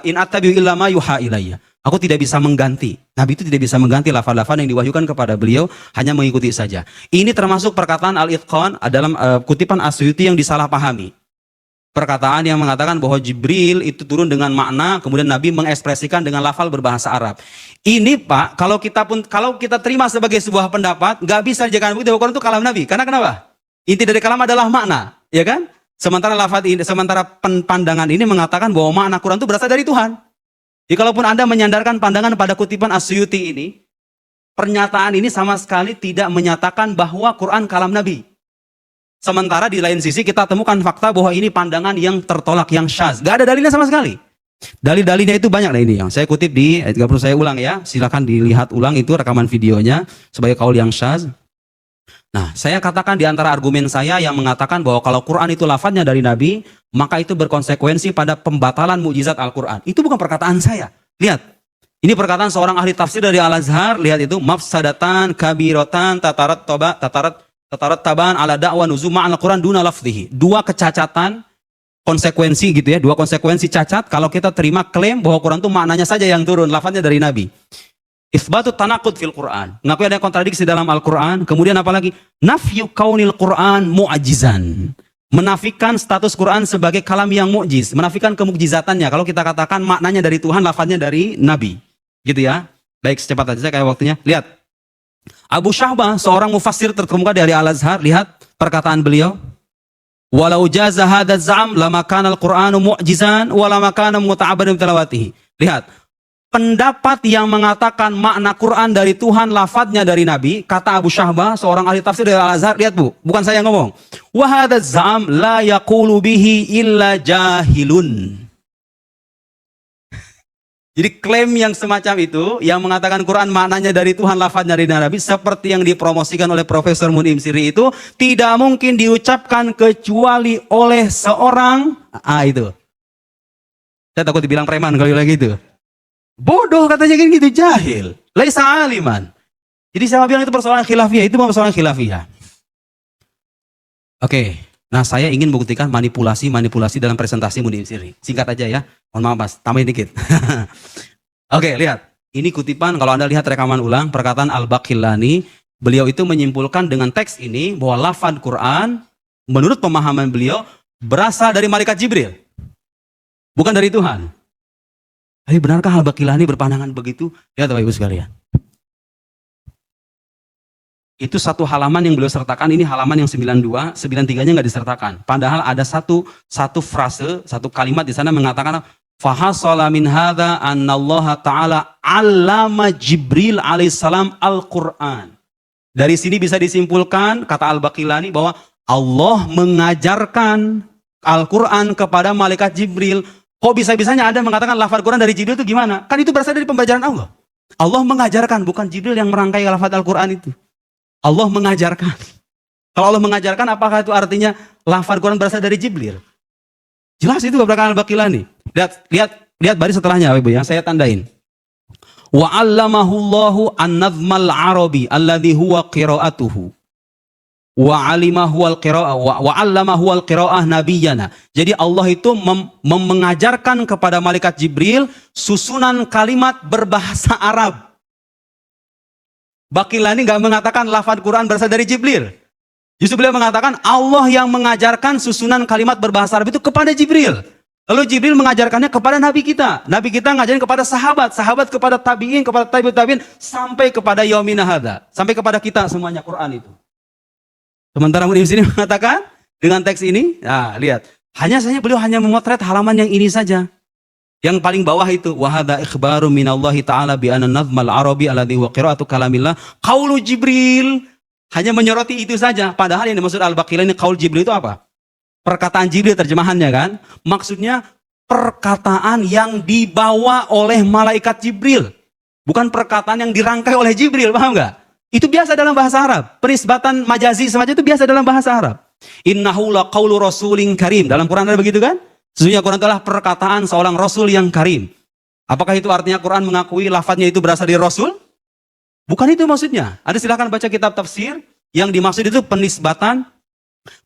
S1: in attabi'u illa ma yuha ilayya. Aku tidak bisa mengganti. Nabi itu tidak bisa mengganti lafaz-lafaz yang diwahyukan kepada beliau, hanya mengikuti saja. Ini termasuk perkataan Al-Itqan dalam kutipan As-Suyuti yang disalahpahami. Perkataan yang mengatakan bahwa Jibril itu turun dengan makna, kemudian Nabi mengekspresikan dengan lafal berbahasa Arab. Ini Pak, kalau kita terima sebagai sebuah pendapat, nggak bisa dijadikan bukti bahwa Quran itu kalam Nabi. Karena kenapa? Inti dari kalam adalah makna, ya kan? Sementara pandangan ini mengatakan bahwa makna Quran itu berasal dari Tuhan. Jadi kalaupun Anda menyandarkan pandangan pada kutipan As-Suyuti ini, pernyataan ini sama sekali tidak menyatakan bahwa Quran kalam Nabi. Sementara di lain sisi kita temukan fakta bahwa ini pandangan yang tertolak, yang syaz. Gak ada dalilnya sama sekali. Dalil-dalilnya itu banyak. Nah ini yang saya kutip tidak perlu saya ulang ya. Silakan dilihat ulang itu rekaman videonya sebagai kaul yang syaz. Nah, saya katakan di antara argumen saya yang mengatakan bahwa kalau Quran itu lafadznya dari Nabi, maka itu berkonsekuensi pada pembatalan mukjizat Al-Quran. Itu bukan perkataan saya. Lihat, ini perkataan seorang ahli tafsir dari Al-Azhar. Lihat itu, mafsadatan kabirotan tatarat taban ala da'wa nuzuma al-Quran duna lafzihi. Dua kecacatan, konsekuensi gitu ya, dua konsekuensi cacat kalau kita terima klaim bahwa Quran itu maknanya saja yang turun, lafadznya dari Nabi. Isbatut tanaqud fil Quran. Ngakui ada kontradiksi dalam Al-Quran. Kemudian apalagi? Nafyu kaunil Quran mu'ajizan. Menafikan status Quran sebagai kalam yang mu'jiz. Menafikan kemukjizatannya. Kalau kita katakan maknanya dari Tuhan, lafadznya dari Nabi. Gitu ya. Baik, secepat saja kayak waktunya. Lihat. Abu Syahbah, seorang mufassir terkemuka dari Al-Azhar. Lihat perkataan beliau. Walau jaza hadaz za'am lama kana al-Qur'anu mu'jizan wa lama kana muta'abbadan bitilawatihi. Lihat. Pendapat yang mengatakan makna Quran dari Tuhan, lafadznya dari Nabi, kata Abu Syahbah, seorang ahli tafsir dari Al-Azhar, lihat Bu, bukan saya yang ngomong. Wa hadzal zam la yaqulu bihi illa jahilun. Jadi klaim yang semacam itu, yang mengatakan Quran maknanya dari Tuhan, lafadznya dari Nabi, seperti yang dipromosikan oleh Profesor Mun'im Siri itu, tidak mungkin diucapkan kecuali oleh seorang, itu. Saya takut dibilang preman kalau lagi itu. Bodoh katanya gitu, jahil. Laisa aliman. Jadi saya bilang itu persoalan khilafiyah, itu persoalan khilafiyah. Oke. Nah, saya ingin buktikan manipulasi dalam presentasi Mun'im Siri. Singkat aja ya. Mohon maaf Mas, tambahin dikit. Oke, lihat. Ini kutipan, kalau Anda lihat rekaman ulang perkataan Al-Baqillani, beliau itu menyimpulkan dengan teks ini bahwa lafaz Quran menurut pemahaman beliau berasal dari malaikat Jibril. Bukan dari Tuhan. Tapi benarkah Al-Baqillani berpandangan begitu? Lihat Bapak Ibu sekalian. Itu satu halaman yang beliau sertakan, ini halaman yang 92, 93-nya nggak disertakan. Padahal ada satu frase, satu kalimat di sana mengatakan Fahasala min hadza annallaha ta'ala 'allama Jibril alaihissalam Al-Qur'an. Dari sini bisa disimpulkan, kata Al-Baqillani, bahwa Allah mengajarkan Al-Quran kepada malaikat Jibril. Kok bisa-bisanya Anda mengatakan lafaz Quran dari Jibril itu gimana? Kan itu berasal dari pembelajaran Allah. Allah mengajarkan, bukan Jibril yang merangkai lafaz Al-Quran itu. Allah mengajarkan. Kalau Allah mengajarkan, apakah itu artinya lafaz Quran berasal dari Jibril? Jelas itu belakang Al-Baqillani. Lihat baris setelahnya, Ibu ya. Saya tandain. Wa 'allamahu Allahu an-nazmal arabi alladhi huwa qira'atuhu. Wa 'alimahu al-qira'ah wa 'allamahu al-qira'ah nabiyyana. Jadi Allah itu mengajarkan kepada malaikat Jibril susunan kalimat berbahasa Arab. Baqillani enggak mengatakan lafaz Quran berasal dari Jibril. Justru beliau mengatakan Allah yang mengajarkan susunan kalimat berbahasa Arab itu kepada Jibril. Lalu Jibril mengajarkannya kepada Nabi kita. Nabi kita ngajarin kepada sahabat. Sahabat kepada tabi'in, kepada tabi'ut tabi'in. Sampai kepada yaumina hadza. Sampai kepada kita semuanya Quran itu. Sementara Mu'in sini mengatakan dengan teks ini. Nah lihat. Beliau hanya memotret halaman yang ini saja. Yang paling bawah itu. Wa hadza ikhbaru minallahi ta'ala bi anna nazmal arabi alladhi huwa qira'atu kalamillah. Qaulu Jibril. Hanya menyoroti itu saja. Padahal yang dimaksud Al-Baqillani qaul Jibril itu apa? Perkataan Jibril terjemahannya kan? Maksudnya perkataan yang dibawa oleh malaikat Jibril. Bukan perkataan yang dirangkai oleh Jibril, paham nggak? Itu biasa dalam bahasa Arab. Penisbatan majazi semacam itu biasa dalam bahasa Arab. Innahu laqaulu rasulin karim. Dalam Quran ada begitu kan? Sesungguhnya Quran adalah perkataan seorang rasul yang karim. Apakah itu artinya Quran mengakui lafadznya itu berasal dari rasul? Bukan itu maksudnya. Ada silakan baca kitab tafsir. Yang dimaksud itu penisbatan,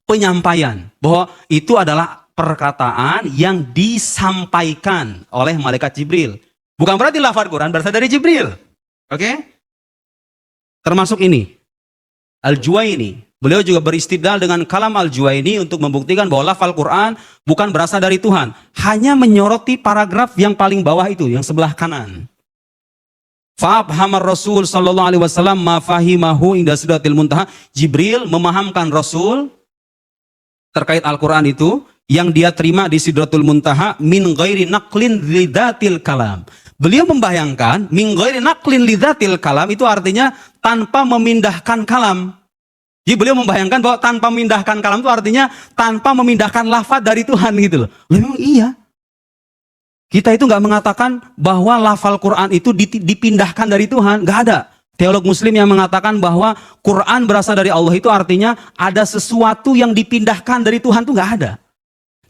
S1: penyampaian. Bahwa itu adalah perkataan yang disampaikan oleh malaikat Jibril. Bukan berarti lafaz Quran berasal dari Jibril. Oke? Termasuk ini. Al-Juwaini. Beliau juga beristidlal dengan kalam Al-Juwaini untuk membuktikan bahwa lafaz Quran bukan berasal dari Tuhan. Hanya menyoroti paragraf yang paling bawah itu, yang sebelah kanan. Fa'abhamar Rasul sallallahu alaihi wasallam ma fahimahu inda sidratil muntaha. Jibril memahamkan Rasul terkait Al-Quran itu yang dia terima di Sidratul Muntaha min ghairi naqlin lidzatil kalam. Beliau membayangkan min ghairi naqlin lidzatil kalam itu artinya tanpa memindahkan kalam. Jadi beliau membayangkan bahwa tanpa memindahkan kalam itu artinya tanpa memindahkan lafaz dari Tuhan gitu loh. Memang iya. Kita itu nggak mengatakan bahwa lafal Quran itu dipindahkan dari Tuhan, nggak ada. Teolog Muslim yang mengatakan bahwa Quran berasal dari Allah itu artinya ada sesuatu yang dipindahkan dari Tuhan itu nggak ada.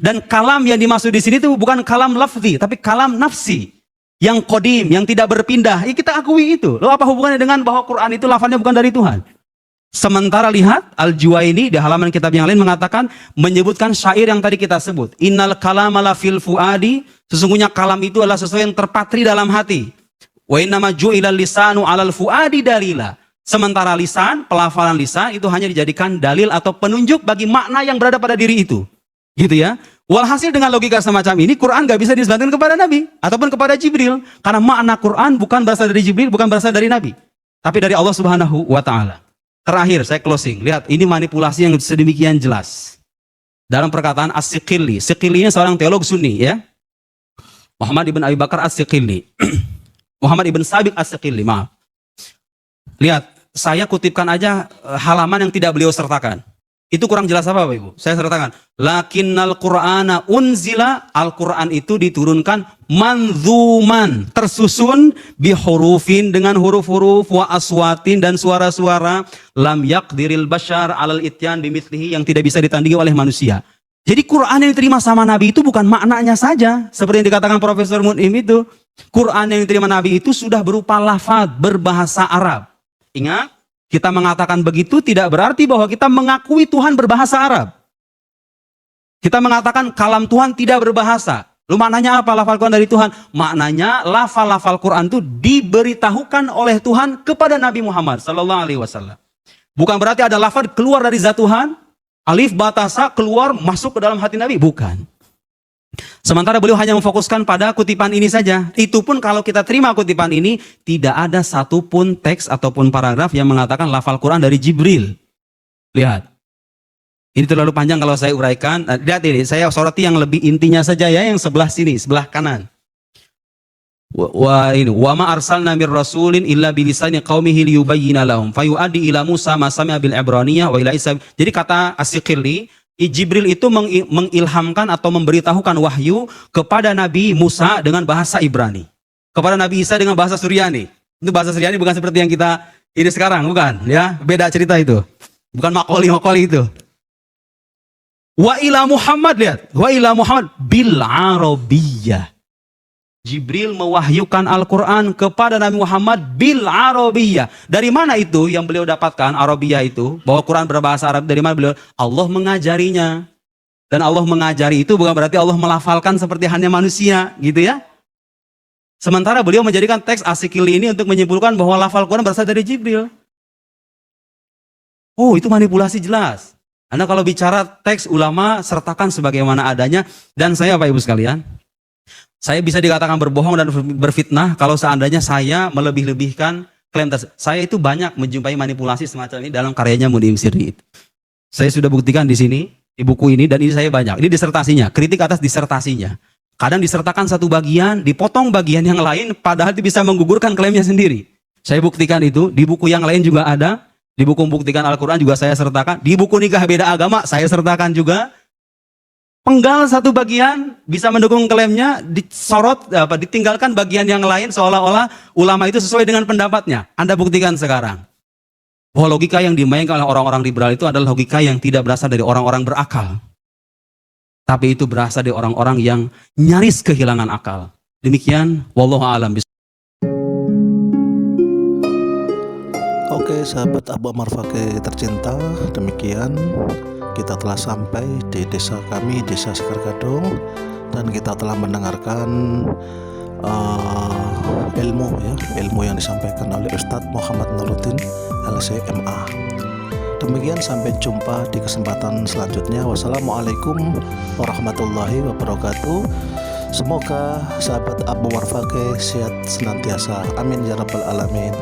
S1: Dan kalam yang dimaksud di sini itu bukan kalam lafzi, tapi kalam nafsi yang qadim, yang tidak berpindah. Ya kita akui itu. Loh apa hubungannya dengan bahwa Quran itu lafalnya bukan dari Tuhan? Sementara lihat Al-Juwaini di halaman kitab yang lain mengatakan, menyebutkan syair yang tadi kita sebut. Innal kalama la fil fuadi, sesungguhnya kalam itu adalah sesuatu yang terpatri dalam hati. Wa innama ju'ilal lisanu 'alal fuadi dalila. Sementara lisan, pelafalan lisan itu hanya dijadikan dalil atau penunjuk bagi makna yang berada pada diri itu. Gitu ya. Walhasil dengan logika semacam ini, Quran gak bisa disebatkan kepada Nabi ataupun kepada Jibril, karena makna Quran bukan berasal dari Jibril, bukan berasal dari Nabi, tapi dari Allah Subhanahu wa taala. Terakhir, saya closing. Lihat, ini manipulasi yang sedemikian jelas. Dalam perkataan As-Siqili. Siqili ini seorang teolog Sunni, ya. Muhammad ibn Abi Bakar As-Siqili. Muhammad ibn Sabiq As-Siqili, maaf. Lihat, saya kutipkan aja halaman yang tidak beliau sertakan. Itu kurang jelas apa, Bapak Ibu? Saya sertakan. Lakinnal Qur'ana unzila, Al-Quran itu diturunkan manzuman, tersusun bihurufin, dengan huruf-huruf, wa aswatin, dan suara-suara, lam yaqdiril bashar alal ityan bimithlihi, yang tidak bisa ditandingi oleh manusia. Jadi Quran yang diterima sama Nabi itu bukan maknanya saja, seperti yang dikatakan Profesor Mun'im itu. Quran yang diterima Nabi itu sudah berupa lafaz berbahasa Arab. Ingat, kita mengatakan begitu tidak berarti bahwa kita mengakui Tuhan berbahasa Arab. Kita mengatakan kalam Tuhan tidak berbahasa. Lalu maknanya apa lafal Quran dari Tuhan? Maknanya lafal-lafal Quran itu diberitahukan oleh Tuhan kepada Nabi Muhammad sallallahu alaihi wasallam. Bukan berarti ada lafal keluar dari zat Tuhan, alif batasa keluar masuk ke dalam hati Nabi, bukan. Sementara beliau hanya memfokuskan pada kutipan ini saja. Itu pun kalau kita terima kutipan ini, tidak ada satupun teks ataupun paragraf yang mengatakan lafal Quran dari Jibril. Lihat. Ini terlalu panjang kalau saya uraikan. Lihat ini, saya soroti yang lebih intinya saja ya, yang sebelah sini, sebelah kanan. wa ma arsalna mir rasulin illa bilisani qaumihi liyubayyana lahum fayuaddi ila Musa ma sami'a bil ibraniyah wa ila Isa. Jadi kata As-Siqili, Jibril itu mengilhamkan atau memberitahukan wahyu kepada Nabi Musa dengan bahasa Ibrani, kepada Nabi Isa dengan bahasa Suryani. Itu bahasa Suryani bukan seperti yang kita ini sekarang, bukan ya, beda cerita itu, bukan makoli itu. Wa ila Muhammad, lihat, wa ila Muhammad bil arabiyyah. Jibril mewahyukan Al-Quran kepada Nabi Muhammad bil Arabiyyah. Dari mana itu yang beliau dapatkan Arabiyyah itu? Bahwa Quran berbahasa Arab, dari mana beliau? Allah mengajarinya. Dan Allah mengajari itu bukan berarti Allah melafalkan seperti hanya manusia, gitu ya. Sementara beliau menjadikan teks As-Siqili ini untuk menyimpulkan bahwa lafal Quran berasal dari Jibril. Oh, itu manipulasi jelas. Anda kalau bicara teks ulama sertakan sebagaimana adanya. Dan saya Bapak Ibu sekalian, saya bisa dikatakan berbohong dan berfitnah kalau seandainya saya melebih-lebihkan klaim tersebut. Saya itu banyak menjumpai manipulasi semacam ini dalam karyanya Munim Sirri. Saya sudah buktikan di sini, di buku ini, dan ini saya banyak. Ini disertasinya, kritik atas disertasinya. Kadang disertakan satu bagian, dipotong bagian yang lain, padahal itu bisa menggugurkan klaimnya sendiri. Saya buktikan itu, di buku yang lain juga ada, di buku Buktikan Al-Quran juga saya sertakan, di buku Nikah Beda Agama saya sertakan juga. Penggal satu bagian bisa mendukung klaimnya, disorot ditinggalkan bagian yang lain seolah-olah ulama itu sesuai dengan pendapatnya. Anda buktikan sekarang bahwa logika yang dimainkan oleh orang-orang liberal itu adalah logika yang tidak berasal dari orang-orang berakal, tapi itu berasal dari orang-orang yang nyaris kehilangan akal. Demikian, wallahu a'lam.
S2: Oke, sahabat Abu Ammar Fakih tercinta, demikian kita telah sampai di desa kami, Desa Sekar Gadung, dan kita telah mendengarkan ilmu yang disampaikan oleh Ustadz Muhammad Nuruddin LCMA. Demikian, sampai jumpa di kesempatan selanjutnya. Wassalamualaikum warahmatullahi wabarakatuh. Semoga sahabat Abu Ammar Fakih sehat senantiasa. Amin ya rabbal alamin.